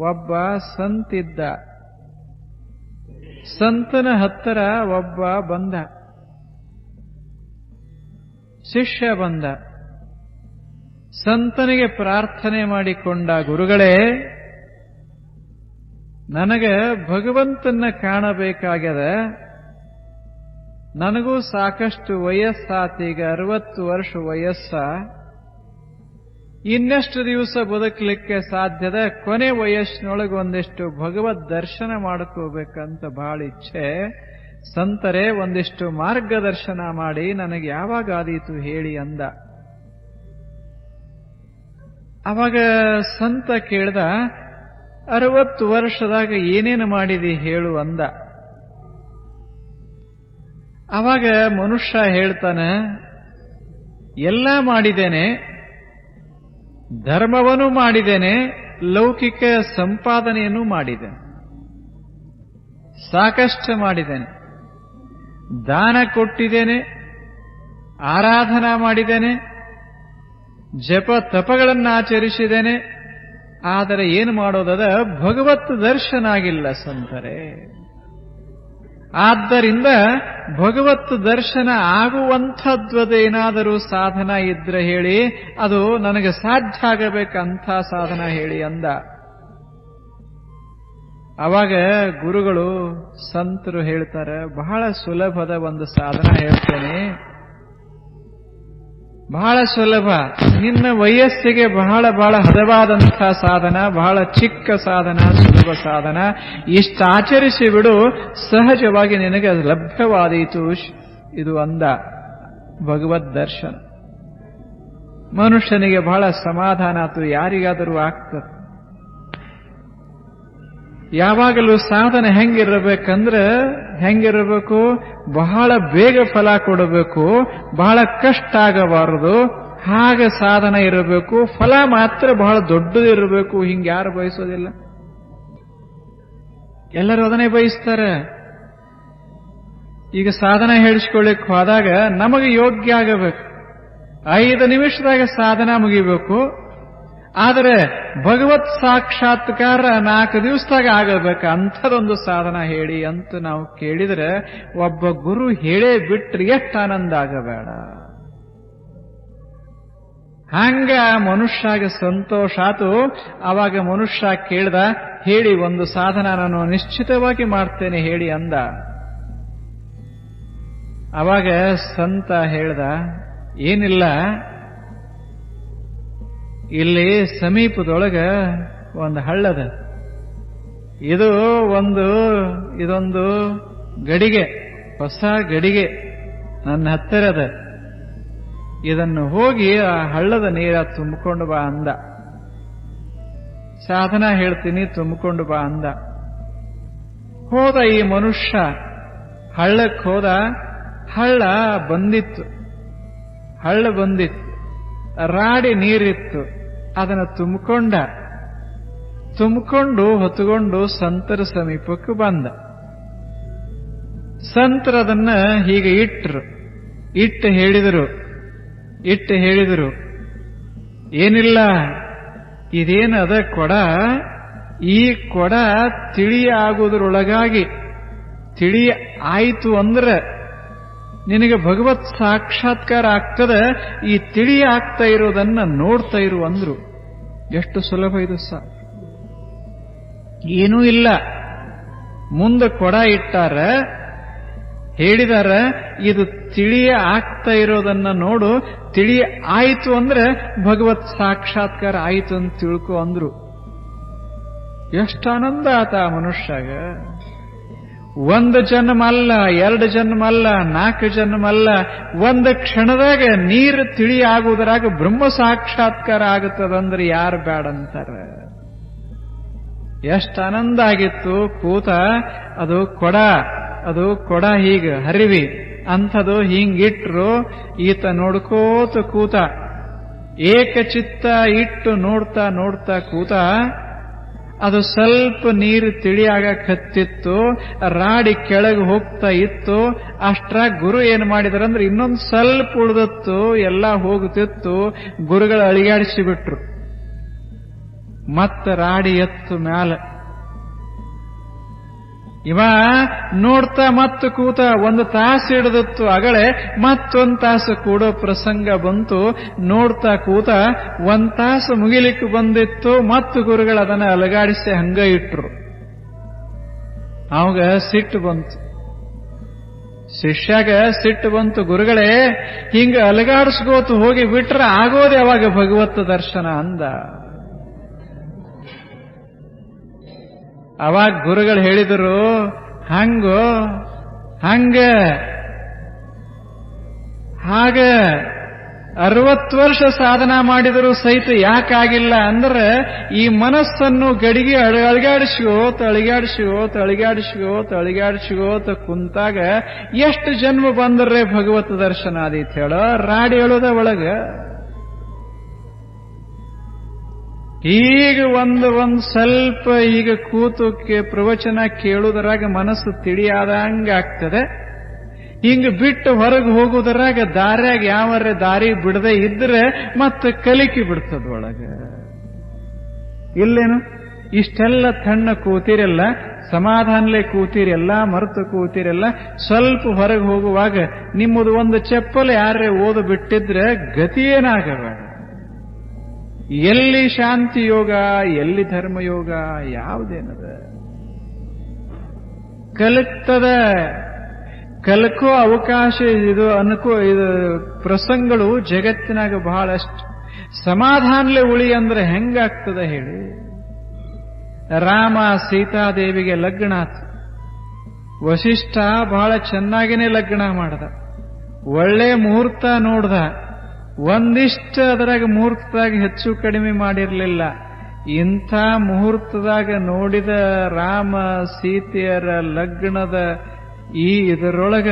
ಒಬ್ಬ ಸಂತಿದ್ದ. ಸಂತನ ಹತ್ತಿರ ಒಬ್ಬ ಬಂದ, ಶಿಷ್ಯ ಬಂದ. ಸಂತನಿಗೆ ಪ್ರಾರ್ಥನೆ ಮಾಡಿಕೊಂಡ, ಗುರುಗಳೇ, ನನಗೆ ಭಗವಂತನ ಕಾಣಬೇಕಾಗ್ಯದ. ನನಗೂ ಸಾಕಷ್ಟು ವಯಸ್ಸಾತೀಗ, 60 ವರ್ಷ ವಯಸ್ಸ. ಇನ್ನೆಷ್ಟು ದಿವಸ ಬದುಕಲಿಕ್ಕೆ ಸಾಧ್ಯದ? ಕೊನೆ ವಯಸ್ಸಿನೊಳಗೆ ಒಂದಿಷ್ಟು ಭಗವದ್ ದರ್ಶನ ಮಾಡ್ಕೋಬೇಕಂತ ಬಹಳ ಇಚ್ಛೆ. ಸಂತರೇ, ಒಂದಿಷ್ಟು ಮಾರ್ಗದರ್ಶನ ಮಾಡಿ, ನನಗೆ ಯಾವಾಗ ಆದೀತು ಹೇಳಿ ಅಂದ. ಅವಾಗ ಸಂತ ಕೇಳ್ದ, 60 ವರ್ಷದಾಗ ಏನೇನು ಮಾಡಿದಿ ಹೇಳು ಅಂದ. ಅವಾಗ ಮನುಷ್ಯ ಹೇಳ್ತಾನೆ, ಎಲ್ಲ ಮಾಡಿದ್ದೇನೆ, ಧರ್ಮವನ್ನು ಮಾಡಿದ್ದೇನೆ, ಲೌಕಿಕ ಸಂಪಾದನೆಯನ್ನು ಮಾಡಿದ್ದೇನೆ, ಸಾಕಷ್ಟು ಮಾಡಿದ್ದೇನೆ, ದಾನ ಕೊಟ್ಟಿದ್ದೇನೆ, ಆರಾಧನಾ ಮಾಡಿದ್ದೇನೆ, ಜಪ ತಪಗಳನ್ನು ಆಚರಿಸಿದ್ದೇನೆ. ಆದರೆ ಏನು ಮಾಡೋದದ? ಭಗವತ್ ದರ್ಶನ ಆಗಿಲ್ಲ ಸಂತರೇ. ಆದ್ದರಿಂದ ಭಗವತ್ ದರ್ಶನ ಆಗುವಂಥದ್ದೇನಾದರೂ ಸಾಧನ ಇದ್ರೆ ಹೇಳಿ, ಅದು ನನಗೆ ಸಾಧ್ಯ ಆಗಬೇಕಂಥ ಸಾಧನ ಹೇಳಿ ಅಂದ. ಅವಾಗ ಗುರುಗಳು ಸಂತರು ಹೇಳ್ತಾರೆ, ಬಹಳ ಸುಲಭದ ಒಂದು ಸಾಧನ ಹೇಳ್ತೇನೆ, ಬಹಳ ಸುಲಭ, ನಿನ್ನ ವಯಸ್ಸಿಗೆ ಬಹಳ ಬಹಳ ಹದವಾದಂಥ ಸಾಧನ, ಬಹಳ ಚಿಕ್ಕ ಸಾಧನ, ಸುಲಭ ಸಾಧನ. ಇಷ್ಟು ಆಚರಿಸಿ ಬಿಡು, ಸಹಜವಾಗಿ ನಿನಗೆ ಅದು ಲಭ್ಯವಾದೀತು ಇದು ಅಂದ. ಭಗವದ್ ದರ್ಶನ ಮನುಷ್ಯನಿಗೆ ಬಹಳ ಸಮಾಧಾನ ಆತು, ಯಾರಿಗಾದರೂ ಆಗ್ತದೆ. ಯಾವಾಗಲೂ ಸಾಧನೆ ಹೆಂಗಿರಬೇಕು? ಬಹಳ ಬೇಗ ಫಲ ಕೊಡಬೇಕು, ಬಹಳ ಕಷ್ಟ ಆಗಬಾರದು, ಹಾಗೆ ಸಾಧನ ಇರಬೇಕು. ಫಲ ಮಾತ್ರ ಬಹಳ ದೊಡ್ಡದಿರಬೇಕು. ಹಿಂಗೆ ಯಾರು ಬಯಸೋದಿಲ್ಲ? ಎಲ್ಲರೂ ಅದನ್ನೇ ಬಯಸ್ತಾರೆ. ಈಗ ಸಾಧನ ಹೇಳಿಸ್ಕೊಳ್ಳಿಕ್ಕೆ ಹೋದಾಗ ನಮಗೆ ಯೋಗ್ಯ ಆಗಬೇಕು. 5 ನಿಮಿಷದಾಗ ಸಾಧನ ಮುಗಿಬೇಕು. ಆದರೆ ಭಗವತ್ ಸಾಕ್ಷಾತ್ಕಾರ 4 ದಿವಸದಾಗ ಆಗಬೇಕು. ಅಂಥದೊಂದು ಸಾಧನ ಹೇಳಿ ಅಂತ ನಾವು ಕೇಳಿದ್ರೆ, ಒಬ್ಬ ಗುರು ಹೇಳೇ ಬಿಟ್ರೆ ಎಷ್ಟು ಆನಂದ ಆಗಬೇಡ? ಹಂಗ ಮನುಷ್ಯಗೆ ಸಂತೋಷ ಆತು. ಆವಾಗ ಮನುಷ್ಯ ಕೇಳ್ದ, ಹೇಳಿ ಒಂದು ಸಾಧನ ನಾನು ನಿಶ್ಚಿತವಾಗಿ ಮಾಡ್ತೇನೆ ಹೇಳಿ ಅಂದ. ಅವಾಗ ಸಂತ ಹೇಳ್ದ, ಏನಿಲ್ಲ, ಇಲ್ಲಿ ಸಮೀಪದೊಳಗ ಒಂದು ಹಳ್ಳದ, ಇದೊಂದು ಗಡಿಗೆ, ಹೊಸ ಗಡಿಗೆ ನನ್ನ ಹತ್ತಿರದ, ಇದನ್ನು ಹೋಗಿ ಆ ಹಳ್ಳದ ನೀರ ತುಂಬಿಕೊಂಡು ಬಾ ಅಂದ. ಸಾಧನ ಹೇಳ್ತೀನಿ, ತುಂಬಿಕೊಂಡು ಬಾ ಅಂದ. ಹೋದ ಈ ಮನುಷ್ಯ, ಹಳ್ಳಕ್ಕೆ ಹೋದ. ಹಳ್ಳ ಬಂದಿತ್ತು, ರಾಡಿ ನೀರಿತ್ತು. ಅದನ್ನು ತುಂಬಿಕೊಂಡು ಹೊತ್ತುಕೊಂಡು ಸಂತರ ಸಮೀಪಕ್ಕೆ ಬಂದ. ಸಂತರದನ್ನ ಹೀಗೆ ಇಟ್ಟು ಹೇಳಿದರು, ಏನಿಲ್ಲ, ಇದೇನದ ಕೊಡ, ಈ ಕೊಡ ತಿಳಿ ಆಗುವುದರೊಳಗಾಗಿ ತಿಳಿ ಆಯಿತು ಅಂದ್ರೆ ನಿನಗೆ ಭಗವತ್ ಸಾಕ್ಷಾತ್ಕಾರ ಆಗ್ತದೆ. ಈ ತಿಳಿ ಆಗ್ತಾ ಇರೋದನ್ನ ನೋಡ್ತಾ ಇರು ಅಂದ್ರು. ಎಷ್ಟು ಸುಲಭ ಇದು ಏನೂ ಇಲ್ಲ. ಮುಂದೆ ಕೊಡ ಇಟ್ಟಾರ, ಹೇಳಿದಾರ, ಇದು ತಿಳಿಯ ಆಗ್ತಾ ಇರೋದನ್ನ ನೋಡು, ತಿಳಿ ಆಯಿತು ಅಂದ್ರೆ ಭಗವತ್ ಸಾಕ್ಷಾತ್ಕಾರ ಆಯಿತು ಅಂತ ತಿಳ್ಕೊ ಅಂದ್ರು. ಎಷ್ಟು ಆನಂದ ಆತ ಆ ಮನುಷ್ಯಾಗ. 1 ಜನ್ಮ ಅಲ್ಲ, 2 ಜನ್ಮ ಅಲ್ಲ, 4 ಜನ್ಮ ಅಲ್ಲ, 1 ಕ್ಷಣದಾಗ ನೀರು ತಿಳಿ ಆಗುವುದರಾಗ ಬ್ರಹ್ಮ ಸಾಕ್ಷಾತ್ಕಾರ ಆಗುತ್ತದಂದ್ರೆ ಯಾರು ಬ್ಯಾಡಂತಾರ? ಎಷ್ಟು ಆನಂದ ಆಗಿತ್ತು. ಕೂತ, ಅದು ಕೊಡ ಹೀಗ ಹರಿವಿ ಅಂಥದು ಹಿಂಗಿಟ್ರು. ಈತ ನೋಡ್ಕೋತ ಕೂತ, ಏಕಚಿತ್ತ ಇಟ್ಟು ನೋಡ್ತಾ ಕೂತ. ಅದು ಸ್ವಲ್ಪ ನೀರು ತಿಳಿಯಾಗಕ್ಕೆ ಹತ್ತಿತ್ತು, ರಾಡಿ ಕೆಳಗೆ ಹೋಗ್ತಾ ಇತ್ತು. ಅಷ್ಟ್ರಾಗ ಗುರು ಏನ್ ಮಾಡಿದಾರಂದ್ರೆ ಇನ್ನೊಂದು ಸ್ವಲ್ಪ ಉಳಿದತ್ತು, ಎಲ್ಲ ಹೋಗುತ್ತಿತ್ತು. ಗುರುಗಳು ಅಳಿಗಾಡಿಸಿ ಬಿಟ್ರು. ಮತ್ತ ರಾಡಿ ಎತ್ತು ಮ್ಯಾಲ. ಇವ ನೋಡ್ತಾ ಮತ್ತ ಕೂತ 1 ತಾಸು ಹಿಡಿದಿತ್ತು ಅಗಳೆ, ಮತ್ತೊಂದು ತಾಸು ಕೂಡೋ ಪ್ರಸಂಗ ಬಂತು. ನೋಡ್ತಾ ಕೂತ 1 ತಾಸು ಮುಗಿಲಿಕ್ಕೆ ಬಂದಿತ್ತು. ಮತ್ತು ಗುರುಗಳು ಅದನ್ನ ಅಲಗಾಡಿಸಿ ಹಂಗ ಇಟ್ರು. ಅವಾಗ ಸಿಟ್ಟು ಬಂತು, ಶಿಷ್ಯಾಗ ಸಿಟ್ಟು ಬಂತು. ಗುರುಗಳೇ, ಹಿಂಗ ಅಲಗಾಡಿಸ್ಕೋತು ಹೋಗಿ ಬಿಟ್ರೆ ಆಗೋದೆ ಅವಾಗ ಭಗವತ್ ದರ್ಶನ ಅಂದ. ಅವಾಗ ಗುರುಗಳು ಹೇಳಿದರು, ಹಂಗ 60 ವರ್ಷ ಸಾಧನ ಮಾಡಿದರೂ ಸಹಿತ ಯಾಕಾಗಿಲ್ಲ ಅಂದ್ರೆ, ಈ ಮನಸ್ಸನ್ನು ಗಡಿಗೆ ಅಳಿಗಾಡಿಸ್ಕೋತ ಕುಂತಾಗ ಎಷ್ಟು ಜನ್ಮ ಬಂದ್ರೆ ಭಗವತ್ ದರ್ಶನ ಆದೀತ್ ಹೇಳೋ. ರಾಡಿ ಹೇಳೋದ ಒಳಗ ಈಗ ಒಂದು ಸ್ವಲ್ಪ ಈಗ ಕೂತು ಪ್ರವಚನ ಕೇಳುವುದರಾಗ ಮನಸ್ಸು ತಿಳಿಯಾದಂಗ ಆಗ್ತದೆ. ಹಿಂಗ ಬಿಟ್ಟು ಹೊರಗೆ ಹೋಗುವುದರಾಗ ದಾರ್ಯಾಗ ಯಾವರ ದಾರಿ ಬಿಡದೆ ಇದ್ರೆ ಮತ್ತೆ ಕಲಿಕೆ ಬಿಡ್ತದ ಒಳಗ. ಇಲ್ಲೇನು ಇಷ್ಟೆಲ್ಲ ತಣ್ಣ ಕೂತಿರಲ್ಲ, ಸಮಾಧಾನಲೆ ಕೂತಿರಲ್ಲ, ಮರೆತು ಕೂತಿರಲ್ಲ. ಸ್ವಲ್ಪ ಹೊರಗೆ ಹೋಗುವಾಗ ನಿಮ್ಮದು ಒಂದು ಚಪ್ಪಲ್ ಯಾರೇ ಓದು ಬಿಟ್ಟಿದ್ರೆ ಗತಿ ಏನಾಗಬೇಡ. ಎಲ್ಲಿ ಶಾಂತಿ ಯೋಗ, ಎಲ್ಲಿ ಧರ್ಮಯೋಗ, ಯಾವುದೇನದ ಕಲಕೋ ಅವಕಾಶ ಇದು ಪ್ರಸಂಗಗಳು ಜಗತ್ತಿನಾಗ ಬಹಳಷ್ಟು. ಸಮಾಧಾನಲೆ ಉಳಿ ಅಂದ್ರೆ ಹೆಂಗಾಗ್ತದ ಹೇಳಿ. ರಾಮ ಸೀತಾದೇವಿಗೆ ಲಗ್ನ ಆತು. ವಸಿಷ್ಠ ಬಹಳ ಚೆನ್ನಾಗಿನೇ ಲಗ್ನ ಮಾಡ್ದ, ಒಳ್ಳೆ ಮುಹೂರ್ತ ನೋಡ್ದ. ಒಂದಿಷ್ಟು ಅದರಾಗ ಮುಹೂರ್ತದಾಗ ಹೆಚ್ಚು ಕಡಿಮೆ ಮಾಡಿರ್ಲಿಲ್ಲ. ಇಂಥ ಮುಹೂರ್ತದಾಗ ನೋಡಿದ ರಾಮ ಸೀತೆಯರ ಲಗ್ನದ ಇದರೊಳಗ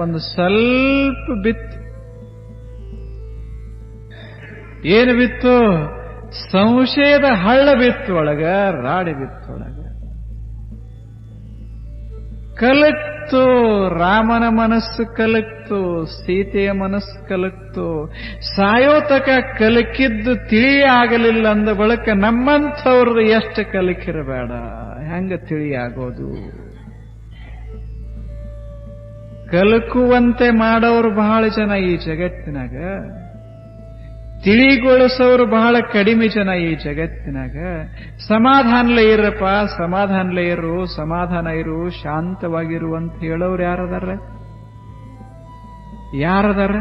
ಒಂದು ಸ್ವಲ್ಪ ಬಿತ್ತು. ಏನು ಬಿತ್ತು? ಸಂಶಯದ ಹಳ್ಳ ಬಿತ್ತು ಒಳಗ, ರಾಡಿ ಬಿತ್ತು ಒಳಗ. ಕಲಕ್ತು, ರಾಮನ ಮನಸ್ಸು ಕಲಕ್ತು, ಸೀತೆಯ ಮನಸ್ಸು ಕಲಕ್ತು. ಸಾಯೋತಕ ಕಲಕಿದ್ದು ತಿಳಿಯಾಗಲಿಲ್ಲ ಅಂದ ಬಳಕ ನಮ್ಮಂಥವ್ರದ್ದು ಎಷ್ಟು ಕಲಕಿರಬೇಡ, ಹೆಂಗ ತಿಳಿಯಾಗೋದು? ಕಲಕುವಂತೆ ಮಾಡೋರು ಬಹಳ ಜನ ಈ ಜಗತ್ತಿನಾಗ, ತಿಳಿಗೊಳಿಸೋರು ಬಹಳ ಕಡಿಮೆ ಜನ ಈ ಜಗತ್ತಿನಾಗ. ಸಮಾಧಾನಲೇ ಇರಪ್ಪ, ಸಮಾಧಾನಲೇ ಇರು, ಸಮಾಧಾನ ಇರು, ಶಾಂತವಾಗಿರು ಅಂತ ಹೇಳೋರು ಯಾರದಾರ?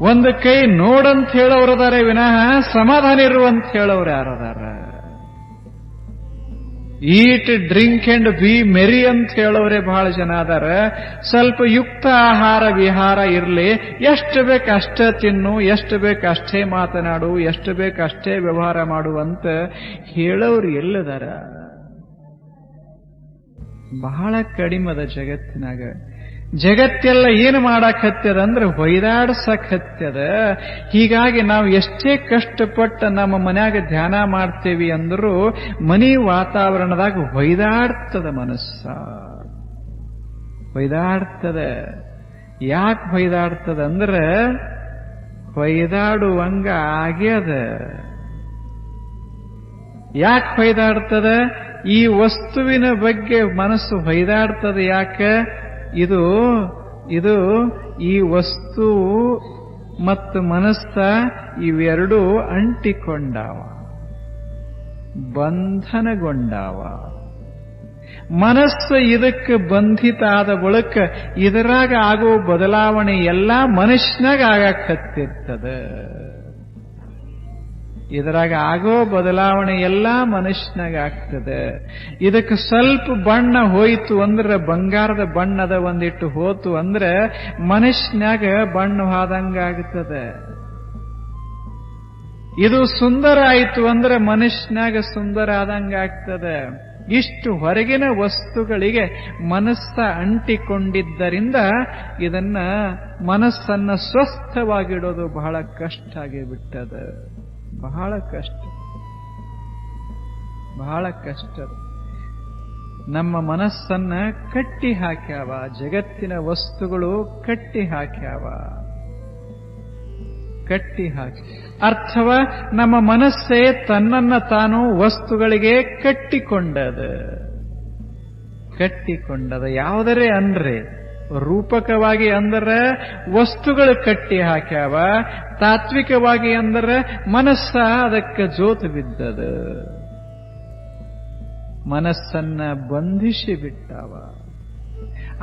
ಒಂದು ಕೈ ನೋಡಂತ ಹೇಳೋರದಾರೆ ವಿನಃ ಸಮಾಧಾನ ಇರುವಂತ ಹೇಳೋರು ಯಾರದಾರ? ಈಟ್ ಡ್ರಿಂಕ್ ಅಂಡ್ ಬಿ ಮೆರಿ ಅಂತ ಹೇಳೋರೆ ಬಹಳ ಜನ ಅದಾರ. ಸ್ವಲ್ಪ ಯುಕ್ತ ಆಹಾರ ವಿಹಾರ ಇರಲಿ, ಎಷ್ಟು ಬೇಕು ಅಷ್ಟೇ ತಿನ್ನು, ಎಷ್ಟು ಬೇಕು ಅಷ್ಟೇ ಮಾತನಾಡು, ಎಷ್ಟು ಬೇಕು ಅಷ್ಟೇ ವ್ಯವಹಾರ ಮಾಡುವಂತ ಹೇಳೋರು ಎಲ್ಲದಾರ? ಬಹಳ ಕಡಿಮದ ಜಗತ್ತಿನಾಗ. ಜಗತ್ತೆಲ್ಲ ಏನು ಮಾಡಾಕತ್ಯದ ಅಂದ್ರೆ ಹೊಯ್ದಾಡ್ಸಕತ್ಯದ. ಹೀಗಾಗಿ ನಾವು ಎಷ್ಟೇ ಕಷ್ಟಪಟ್ಟು ನಮ್ಮ ಮನ್ಯಾಗ ಧ್ಯಾನ ಮಾಡ್ತೇವಿ ಅಂದ್ರೂ ಮನಿ ವಾತಾವರಣದಾಗ ಹೊಯ್ದಾಡ್ತದ ಮನಸ್ಸ, ಹೊಯ್ದಾಡ್ತದ. ಯಾಕೆ ಹೊಯ್ದಾಡ್ತದ ಅಂದ್ರೆ ಹೊಯ್ದಾಡುವಂಗ ಆಗ್ಯದ. ಯಾಕೆ ಹೊಯ್ದಾಡ್ತದ? ಈ ವಸ್ತುವಿನ ಬಗ್ಗೆ ಮನಸ್ಸು ಹೊಯ್ದಾಡ್ತದ. ಯಾಕೆ? ಇದು ಈ ವಸ್ತು ಮತ್ತು ಮನಸ್ಸ ಇವೆರಡೂ ಅಂಟಿಕೊಂಡಾವ, ಬಂಧನಗೊಂಡಾವ. ಮನಸ್ಸು ಇದಕ್ಕೆ ಬಂಧಿತ ಆದ ಬಳಿಕ ಇದರಾಗ ಆಗೋ ಬದಲಾವಣೆ ಎಲ್ಲ ಮನುಷ್ಯನಾಗ ಆಗಾಕತ್ತಿರ್ತದ. ಇದರಾಗ ಆಗೋ ಬದಲಾವಣೆ ಎಲ್ಲ ಮನುಷ್ಯನಾಗ ಆಗ್ತದೆ. ಇದಕ್ಕೆ ಸ್ವಲ್ಪ ಬಣ್ಣ ಹೋಯಿತು ಅಂದ್ರೆ, ಬಂಗಾರದ ಬಣ್ಣದ ಒಂದಿಟ್ಟು ಹೋತು ಅಂದ್ರೆ ಮನುಷ್ಯನಾಗ ಬಣ್ಣವಾದಂಗಾಗ್ತದೆ. ಇದು ಸುಂದರ ಆಯಿತು ಅಂದ್ರೆ ಮನುಷ್ಯನಾಗ ಸುಂದರ ಆದಂಗಾಗ್ತದೆ. ಇಷ್ಟು ಹೊರಗಿನ ವಸ್ತುಗಳಿಗೆ ಮನಸ್ಸ ಅಂಟಿಕೊಂಡಿದ್ದರಿಂದ ಇದನ್ನ ಮನಸ್ಸನ್ನ ಸ್ವಸ್ಥವಾಗಿಡೋದು ಬಹಳ ಕಷ್ಟ ಆಗಿಬಿಟ್ಟದ. ಬಹಳ ಕಷ್ಟ. ನಮ್ಮ ಮನಸ್ಸನ್ನ ಕಟ್ಟಿ ಹಾಕ್ಯಾವ, ಜಗತ್ತಿನ ವಸ್ತುಗಳು ಕಟ್ಟಿ ಹಾಕ್ಯಾವ. ಕಟ್ಟಿ ಹಾಕಿ. ಅರ್ಥವ ನಮ್ಮ ಮನಸ್ಸೇ ತನ್ನನ್ನ ತಾನು ವಸ್ತುಗಳಿಗೆ ಕಟ್ಟಿಕೊಂಡದ. ಯಾವುದರೆ ಅನ್ರೆ ರೂಪಕವಾಗಿ ಅಂದರೆ ವಸ್ತುಗಳು ಕಟ್ಟಿ ಹಾಕ್ಯಾವ, ತಾತ್ವಿಕವಾಗಿ ಅಂದರೆ ಮನಸ್ಸ ಅದಕ್ಕೆ ಜೋತು ಬಿದ್ದದ, ಮನಸ್ಸನ್ನ ಬಂಧಿಸಿ ಬಿಟ್ಟಾವ.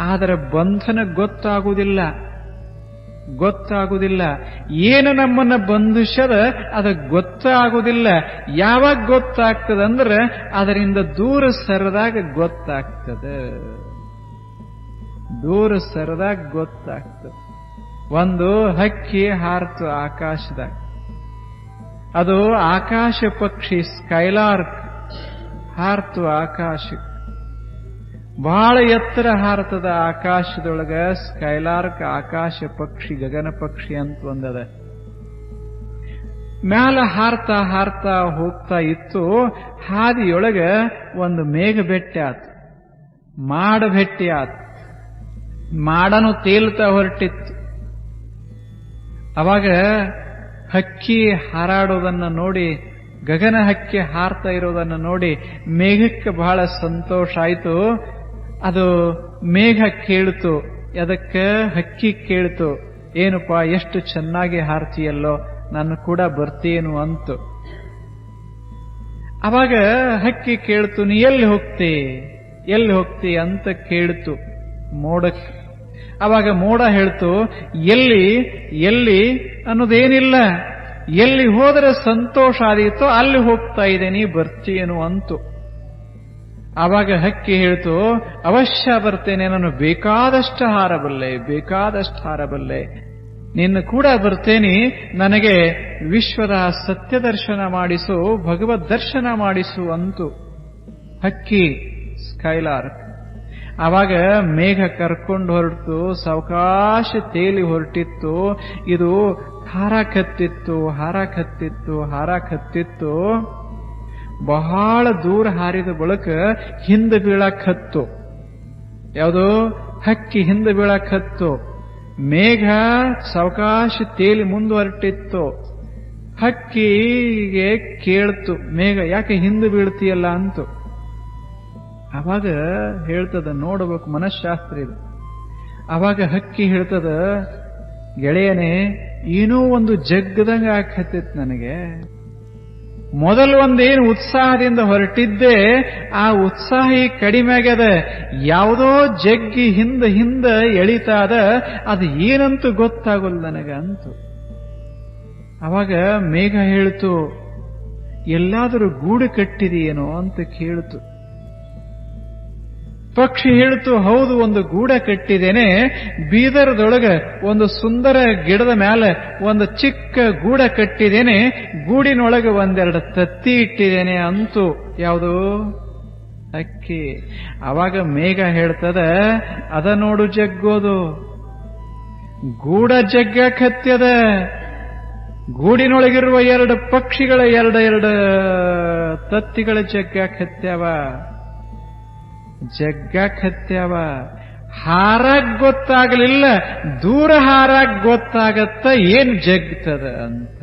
ಆದರೆ ಬಂಧನ ಗೊತ್ತಾಗುವುದಿಲ್ಲ. ಏನು ನಮ್ಮನ್ನ ಬಂಧಿಸದ ಅದು ಗೊತ್ತಾಗುವುದಿಲ್ಲ. ಯಾವಾಗ ಗೊತ್ತಾಗ್ತದಂದ್ರೆ ಅದರಿಂದ ದೂರ ಸರದಾಗ ಗೊತ್ತಾಗ್ತದೆ. ಒಂದು ಹಕ್ಕಿ ಹಾರ್ತು ಆಕಾಶದಾಗ, ಅದು ಆಕಾಶ ಪಕ್ಷಿ ಸ್ಕೈಲಾರ್ಕ್ ಹಾರ್ತು ಆಕಾಶಕ್ಕೆ ಬಹಳ ಎತ್ತರ ಹಾರ್ತದ. ಆಕಾಶದೊಳಗ ಸ್ಕೈಲಾರ್ಕ್ ಆಕಾಶ ಪಕ್ಷಿ, ಗಗನ ಪಕ್ಷಿ ಅಂತ ಒಂದದ. ಮ್ಯಾಲ ಹಾರ್ತಾ ಹೋಗ್ತಾ ಇತ್ತು. ಹಾದಿಯೊಳಗ ಒಂದು ಮೇಘ ಬೆಟ್ಟೆ ಆತು, ಮಾಡ ಭೆಟ್ಟಿ ಆತು. ಮಾಡನು ತೇಲ್ತಾ ಹೊರಟಿತ್ತು. ಅವಾಗ ಹಕ್ಕಿ ಹಾರಾಡೋದನ್ನ ನೋಡಿ, ಗಗನ ಹಕ್ಕಿ ಹಾರ್ತಾ ಇರೋದನ್ನ ನೋಡಿ ಮೇಘಕ್ಕೆ ಬಹಳ ಸಂತೋಷ ಆಯಿತು. ಅದು ಮೇಘ ಕೇಳಿತು, ಅದಕ್ಕೆ ಹಕ್ಕಿ ಕೇಳಿತು, ಏನಪ್ಪಾ ಎಷ್ಟು ಚೆನ್ನಾಗಿ ಹಾರ್ತೀಯಲ್ಲೋ, ನಾನು ಕೂಡ ಬರ್ತೇನು ಅಂತು. ಅವಾಗ ಹಕ್ಕಿ ಕೇಳ್ತು, ನೀ ಎಲ್ಲಿ ಹೋಗ್ತಿ ಅಂತ ಕೇಳ್ತು ಮೋಡಕ್ಕೆ. ಅವಾಗ ಮೋಡ ಹೇಳ್ತು, ಎಲ್ಲಿ ಅನ್ನೋದೇನಿಲ್ಲ, ಎಲ್ಲಿ ಹೋದರೆ ಸಂತೋಷ ಆದೀತೋ ಅಲ್ಲಿ ಹೋಗ್ತಾ ಇದ್ದೇನೆ, ಬರ್ತೀಯೇನು ಅಂತು. ಆವಾಗ ಹಕ್ಕಿ ಹೇಳ್ತು, ಅವಶ್ಯ ಬರ್ತೇನೆ, ನಾನು ಬೇಕಾದಷ್ಟು ಹಾರಬಲ್ಲೆ, ನಿನ್ನ ಕೂಡ ಬರ್ತೇನೆ, ನನಗೆ ವಿಶ್ವದ ಸತ್ಯ ದರ್ಶನ ಮಾಡಿಸು, ಭಗವದ್ ದರ್ಶನ ಮಾಡಿಸು ಅಂತು ಹಕ್ಕಿ ಸ್ಕೈಲಾರ್ಕ್. ಆವಾಗ ಮೇಘ ಕರ್ಕೊಂಡು ಹೊರಟಿತು, ಸಾವಕಾಶ ತೇಲಿ ಹೊರಟಿತ್ತು. ಇದು ಹಾರಾಕತ್ತಿತ್ತು. ಬಹಳ ದೂರ ಹಾರಿದ ಬಳಿಕ ಹಿಂದೆ ಬೀಳಾಕತ್ತು. ಯಾವುದು? ಹಕ್ಕಿ ಹಿಂದೆ ಬೀಳಾಕತ್ತು. ಮೇಘ ಸಾವಕಾಶ ತೇಲಿ ಮುಂದುವರಟಿತ್ತು. ಹಕ್ಕಿಗೆ ಕೇಳ್ತು ಮೇಘ, ಯಾಕೆ ಹಿಂದೆ ಬೀಳ್ತೀಯಲ್ಲ ಅಂತು. ಅವಾಗ ಹೇಳ್ತದ, ನೋಡಬೇಕು ಮನಃಶಾಸ್ತ್ರ ಇದು. ಅವಾಗ ಹಕ್ಕಿ ಹೇಳ್ತದ, ಗೆಳೆಯನೇ, ಏನೋ ಒಂದು ಜಗ್ಗದಂಗ ಆಕತ್ತಿತ್ತು ನನಗೆ. ಮೊದಲು ಒಂದೇನು ಉತ್ಸಾಹದಿಂದ ಹೊರಟಿದ್ದೆ, ಆ ಉತ್ಸಾಹ ಕಡಿಮೆ ಆಗ್ಯದ. ಯಾವುದೋ ಜಗ್ಗಿ ಹಿಂದ ಎಳಿತಾದ, ಅದು ಏನಂತೂ ಗೊತ್ತಾಗಲ್ಲ ನನಗ ಅಂತು. ಅವಾಗ ಮೇಘ ಹೇಳ್ತು, ಎಲ್ಲಾದರೂ ಗೂಡು ಕಟ್ಟಿದೆಯೇನೋ ಅಂತ ಕೇಳ್ತು. ಪಕ್ಷಿ ಹೇಳ್ತು, ಹೌದು, ಒಂದು ಗೂಡ ಕಟ್ಟಿದ್ದೇನೆ. ಬೀದರದೊಳಗ ಒಂದು ಸುಂದರ ಗಿಡದ ಮೇಲೆ ಒಂದು ಚಿಕ್ಕ ಗೂಡ ಕಟ್ಟಿದ್ದೇನೆ. ಗೂಡಿನೊಳಗೆ ಒಂದೆರಡು ತತ್ತಿ ಇಟ್ಟಿದ್ದೇನೆ ಅಂತು. ಯಾವುದು? ಅಕ್ಕಿ. ಅವಾಗ ಮೇಘ ಹೇಳ್ತದ, ಅದ ನೋಡು ಜಗ್ಗೋದು, ಗೂಡ ಜಗ್ಗಕತ್ಯದ. ಗೂಡಿನೊಳಗಿರುವ ಎರಡು ಪಕ್ಷಿಗಳ ಎರಡು ತತ್ತಿಗಳ ಜಗ್ಗಕತ್ಯವ. ಹಾರಾಗ್ ಗೊತ್ತಾಗಲಿಲ್ಲ, ದೂರ ಹಾರಾಗ್ ಗೊತ್ತಾಗತ್ತ ಏನ್ ಜಗ್ತದ ಅಂತ.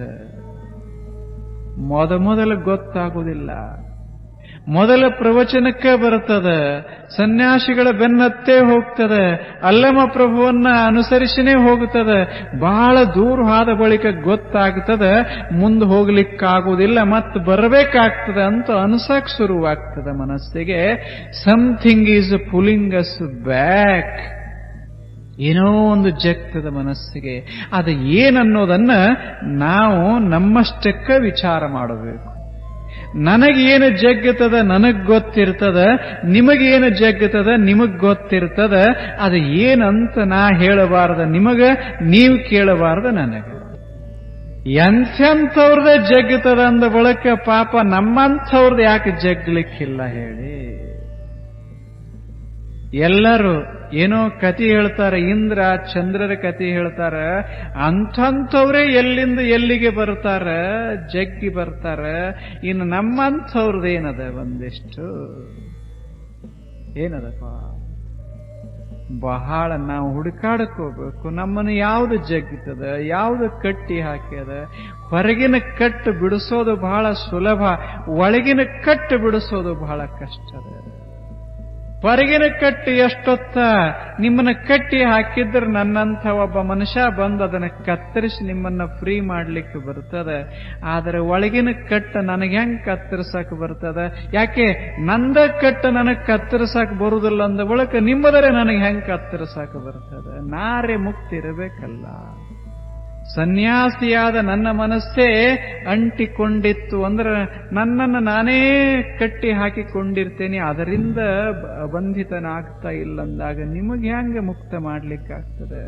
ಮೊದಲು ಗೊತ್ತಾಗುವುದಿಲ್ಲ. ಮೊದಲ ಪ್ರವಚನಕ್ಕೆ ಬರ್ತದ, ಸನ್ಯಾಸಿಗಳ ಬೆನ್ನತ್ತೇ ಹೋಗ್ತದ, ಅಲ್ಲಮ ಪ್ರಭುವನ್ನ ಅನುಸರಿಸಿನೇ ಹೋಗ್ತದ. ಬಹಳ ದೂರ ಆದ ಬಳಿಕ ಗೊತ್ತಾಗ್ತದ, ಮುಂದೆ ಹೋಗ್ಲಿಕ್ಕಾಗುವುದಿಲ್ಲ, ಮತ್ತೆ ಬರಬೇಕಾಗ್ತದ ಅಂತ ಅನ್ಸಕ್ ಶುರುವಾಗ್ತದ ಮನಸ್ಸಿಗೆ. Something is pulling us back. ಏನೋ ಒಂದು ಜಗ್ತದ ಮನಸ್ಸಿಗೆ. ಅದು ಏನನ್ನೋದನ್ನ ನಾವು ನಮ್ಮಷ್ಟಕ್ಕ ವಿಚಾರ ಮಾಡಬೇಕು. ನನಗೇನು ಜಗ್ಗತದ ನನಗ್ ಗೊತ್ತಿರ್ತದ, ನಿಮಗೇನು ಜಗ್ಗತದ ನಿಮಗ್ ಗೊತ್ತಿರ್ತದ. ಅದು ಏನಂತ ನಾ ಹೇಳಬಾರ್ದ ನಿಮಗ, ನೀವು ಕೇಳಬಾರ್ದ ನನಗ. ಎಂಥವ್ರದ ಜಗ್ಗತದ ಅಂದ ಬಳಕ ಪಾಪ ನಮ್ಮಂಥವ್ರದ್ದು ಯಾಕೆ ಜಗ್ಲಿಕ್ಕಿಲ್ಲ ಹೇಳಿ. ಎಲ್ಲರೂ ಏನೋ ಕತಿ ಹೇಳ್ತಾರೆ, ಇಂದ್ರ ಚಂದ್ರರ ಕತಿ ಹೇಳ್ತಾರ. ಅಂಥವ್ರೇ ಎಲ್ಲಿಂದ ಎಲ್ಲಿಗೆ ಬರ್ತಾರ, ಜಗ್ಗಿ ಬರ್ತಾರ. ಇನ್ನು ನಮ್ಮಂಥವ್ರದ್ದೇನದ? ಒಂದಿಷ್ಟು ಏನದಪ್ಪ? ಬಹಳ ನಾವು ಹುಡುಕಾಡಕೋಬೇಕು. ನಮ್ಮನ್ನು ಯಾವುದು ಜಗ್ಗಿತದ, ಯಾವುದು ಕಟ್ಟಿ ಹಾಕ್ಯದ. ಹೊರಗಿನ ಕಟ್ಟು ಬಿಡಿಸೋದು ಬಹಳ ಸುಲಭ, ಒಳಗಿನ ಕಟ್ಟು ಬಿಡಿಸೋದು ಬಹಳ ಕಷ್ಟದ. ಹೊರಗಿನ ಕಟ್ಟು ಎಷ್ಟೊತ್ತ ನಿಮ್ಮನ್ನ ಕಟ್ಟಿ ಹಾಕಿದ್ರೆ ನನ್ನಂಥ ಒಬ್ಬ ಮನುಷ್ಯ ಬಂದು ಅದನ್ನ ಕತ್ತರಿಸಿ ನಿಮ್ಮನ್ನ ಫ್ರೀ ಮಾಡ್ಲಿಕ್ಕೆ ಬರ್ತದೆ. ಆದರೆ ಒಳಗಿನ ಕಟ್ಟು ನನಗೆ ಹೆಂಗ್ ಕತ್ತರಿಸಕ್ ಬರ್ತದ? ಯಾಕೆ ನಂದ ಕಟ್ಟು ನನಗ್ ಕತ್ತರಿಸಕ್ ಬರುದಿಲ್ಲ ಅಂದ ಬಳಿಕ ನಿಮ್ಮದರೆ ನನಗೆ ಹೆಂಗ್ ಕತ್ತರಿಸಕ್ ಬರ್ತದೆ? ನಾರೇ ಮುಕ್ತಿ ಇರಬೇಕಲ್ಲ. ಸನ್ಯಾಸಿಯಾದ ನನ್ನ ಮನಸ್ಸೇ ಅಂಟಿಕೊಂಡಿತ್ತು ಅಂದ್ರೆ ನನ್ನನ್ನು ನಾನೇ ಕಟ್ಟಿ ಹಾಕಿಕೊಂಡಿರ್ತೇನೆ, ಅದರಿಂದ ಬಂಧಿತನಾಗ್ತಾ ಇಲ್ಲಂದಾಗ ನಿಮಗೆ ಹೆಂಗೆ ಮುಕ್ತ ಮಾಡ್ಲಿಕ್ಕಾಗ್ತದೆ?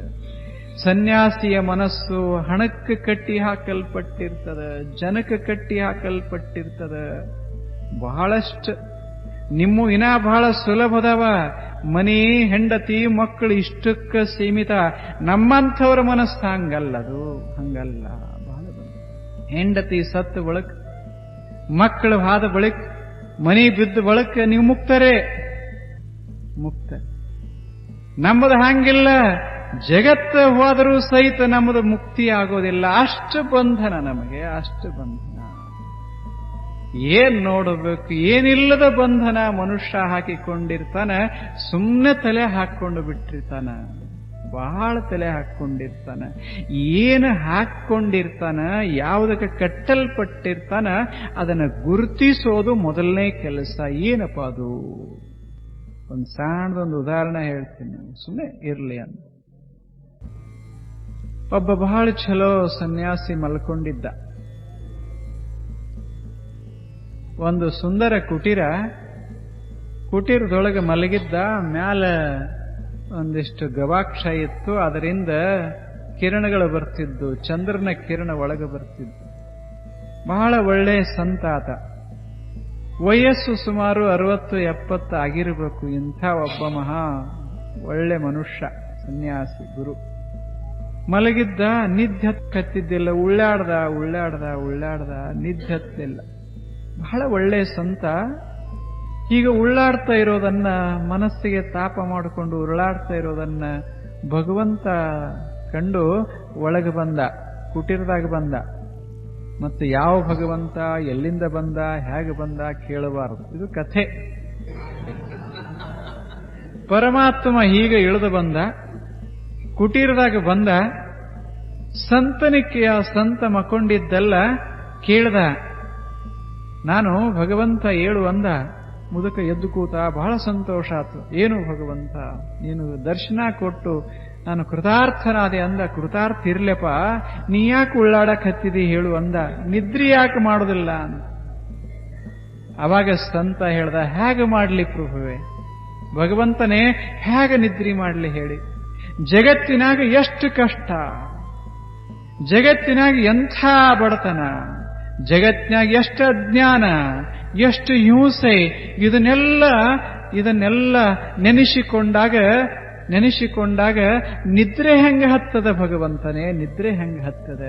ಸನ್ಯಾಸಿಯ ಮನಸ್ಸು ಹಣಕ್ಕೆ ಕಟ್ಟಿ ಹಾಕಲ್ಪಟ್ಟಿರ್ತದೆ, ಜನಕ್ಕೆ ಕಟ್ಟಿ ಹಾಕಲ್ಪಟ್ಟಿರ್ತದೆ. ಬಹಳಷ್ಟು ನಿಮ್ಮ ಇನ್ನ ಬಹಳ ಸುಲಭದವ. ಮನಿ, ಹೆಂಡತಿ, ಮಕ್ಕಳು ಇಷ್ಟಕ್ಕೆ ಸೀಮಿತ. ನಮ್ಮಂಥವ್ರ ಮನಸ್ಸು ಹಂಗಲ್ಲದು, ಹಂಗಲ್ಲ. ಬಹಳ ಹೆಂಡತಿ ಸತ್ತು ಬಳಕ, ಮಕ್ಕಳು ಹಾದ ಬಳಿಕ, ಮನಿ ಬಿದ್ದ ಬಳಕ ನೀವು ಮುಕ್ತರೇ, ಮುಕ್ತ. ನಮ್ಮದು ಹಂಗಿಲ್ಲ. ಜಗತ್ತು ಹೋದರೂ ಸಹಿತ ನಮ್ಮದು ಮುಕ್ತಿ ಆಗೋದಿಲ್ಲ. ಅಷ್ಟು ಬಂಧನ ನಮಗೆ, ಅಷ್ಟು ಬಂಧನ. ಏನ್ ನೋಡಬೇಕು? ಏನಿಲ್ಲದ ಬಂಧನ ಮನುಷ್ಯ ಹಾಕಿಕೊಂಡಿರ್ತಾನ. ಸುಮ್ಮನೆ ತಲೆ ಹಾಕೊಂಡು ಬಿಟ್ಟಿರ್ತಾನ, ಬಹಳ ತಲೆ ಹಾಕೊಂಡಿರ್ತಾನ. ಏನು ಹಾಕೊಂಡಿರ್ತಾನ, ಯಾವುದಕ್ಕೆ ಕಟ್ಟಲ್ಪಟ್ಟಿರ್ತಾನ, ಅದನ್ನ ಗುರುತಿಸೋದು ಮೊದಲನೇ ಕೆಲಸ. ಏನಪ್ಪ ಅದು? ಒಂದು ಸಣ್ಣದೊಂದು ಉದಾಹರಣೆ ಹೇಳ್ತೀನಿ, ಸುಮ್ಮನೆ ಇರ್ಲಿ ಅಂತ. ಒಬ್ಬ ಬಹಳ ಚಲೋ ಸನ್ಯಾಸಿ ಮಲ್ಕೊಂಡಿದ್ದ. ಒಂದು ಸುಂದರ ಕುಟೀರದೊಳಗೆ ಮಲಗಿದ್ದ. ಮ್ಯಾಲ ಒಂದಿಷ್ಟು ಗವಾಕ್ಷ ಇತ್ತು, ಅದರಿಂದ ಕಿರಣಗಳು ಬರ್ತಿದ್ದು, ಚಂದ್ರನ ಕಿರಣ ಒಳಗೆ ಬರ್ತಿದ್ದು. ಬಹಳ ಒಳ್ಳೆ ಸಂತಾತ. ವಯಸ್ಸು ಸುಮಾರು 60-70 ಆಗಿರಬೇಕು. ಇಂಥ ಒಬ್ಬ ಮಹಾ ಒಳ್ಳೆ ಮನುಷ್ಯ, ಸನ್ಯಾಸಿ, ಗುರು. ಮಲಗಿದ್ದ, ನಿದ್ದೆ ಹತ್ತಿದ್ದಿಲ್ಲ. ಉಳ್ಳಾಡ್ದ, ನಿದ್ದೆ ಹತ್ತಿಲ್ಲ. ಬಹಳ ಒಳ್ಳೆ ಸಂತ. ಈಗ ಉಳ್ಳಾಡ್ತಾ ಇರೋದನ್ನ, ಮನಸ್ಸಿಗೆ ತಾಪ ಮಾಡಿಕೊಂಡು ಉರುಳಾಡ್ತಾ ಇರೋದನ್ನ ಭಗವಂತ ಕಂಡು ಒಳಗೆ ಬಂದ, ಕುಟೀರದಾಗ ಬಂದ. ಮತ್ತು ಯಾವ ಭಗವಂತ, ಎಲ್ಲಿಂದ ಬಂದ, ಹೇಗೆ ಬಂದ ಕೇಳಬಾರದು. ಇದು ಕಥೆ. ಪರಮಾತ್ಮ ಹೀಗೆ ಇಳಿದು ಬಂದ, ಕುಟೀರದಾಗ ಬಂದ. ಸಂತನಿಕೆಯ ಸಂತ ಮಕ್ಕೊಂಡಿದ್ದೆಲ್ಲ ಕೇಳ್ದ. ನಾನು ಭಗವಂತ ಏಳು ಅಂದ. ಮುದುಕ ಎದ್ದು ಕೂತ. ಬಹಳ ಸಂತೋಷ ಆತು. ಏನು ಭಗವಂತ, ನೀನು ದರ್ಶನ ಕೊಟ್ಟು ನಾನು ಕೃತಾರ್ಥನಾದೆ ಅಂದ. ಕೃತಾರ್ಥ ಇರ್ಲಪ್ಪ, ನೀ ಯಾಕೆ ಉಳ್ಳಾಡಕ್ ಹತ್ತಿದಿ ಹೇಳು ಅಂದ. ನಿದ್ರಿ ಯಾಕೆ ಮಾಡೋದಿಲ್ಲ ಅಂದ. ಅವಾಗ ಸಂತ ಹೇಳ್ದ, ಹೇಗೆ ಮಾಡ್ಲಿ ಪ್ರಭುವೆ? ಭಗವಂತನೇ ಹೇಗೆ ನಿದ್ರಿ ಮಾಡ್ಲಿ ಹೇಳಿ? ಜಗತ್ತಿನಾಗ ಎಷ್ಟು ಕಷ್ಟ, ಜಗತ್ತಿನಾಗ ಎಂಥ ಬಡತನ, ಜಗತ್ತಿನಾಗ ಎಷ್ಟು ಅಜ್ಞಾನ, ಎಷ್ಟು ಹಿಂಸೆ. ಇದನ್ನೆಲ್ಲ ನೆನೆಸಿಕೊಂಡಾಗ ನಿದ್ರೆ ಹೆಂಗ ಹತ್ತದ ಭಗವಂತನೇ, ನಿದ್ರೆ ಹೆಂಗ ಹತ್ತದ?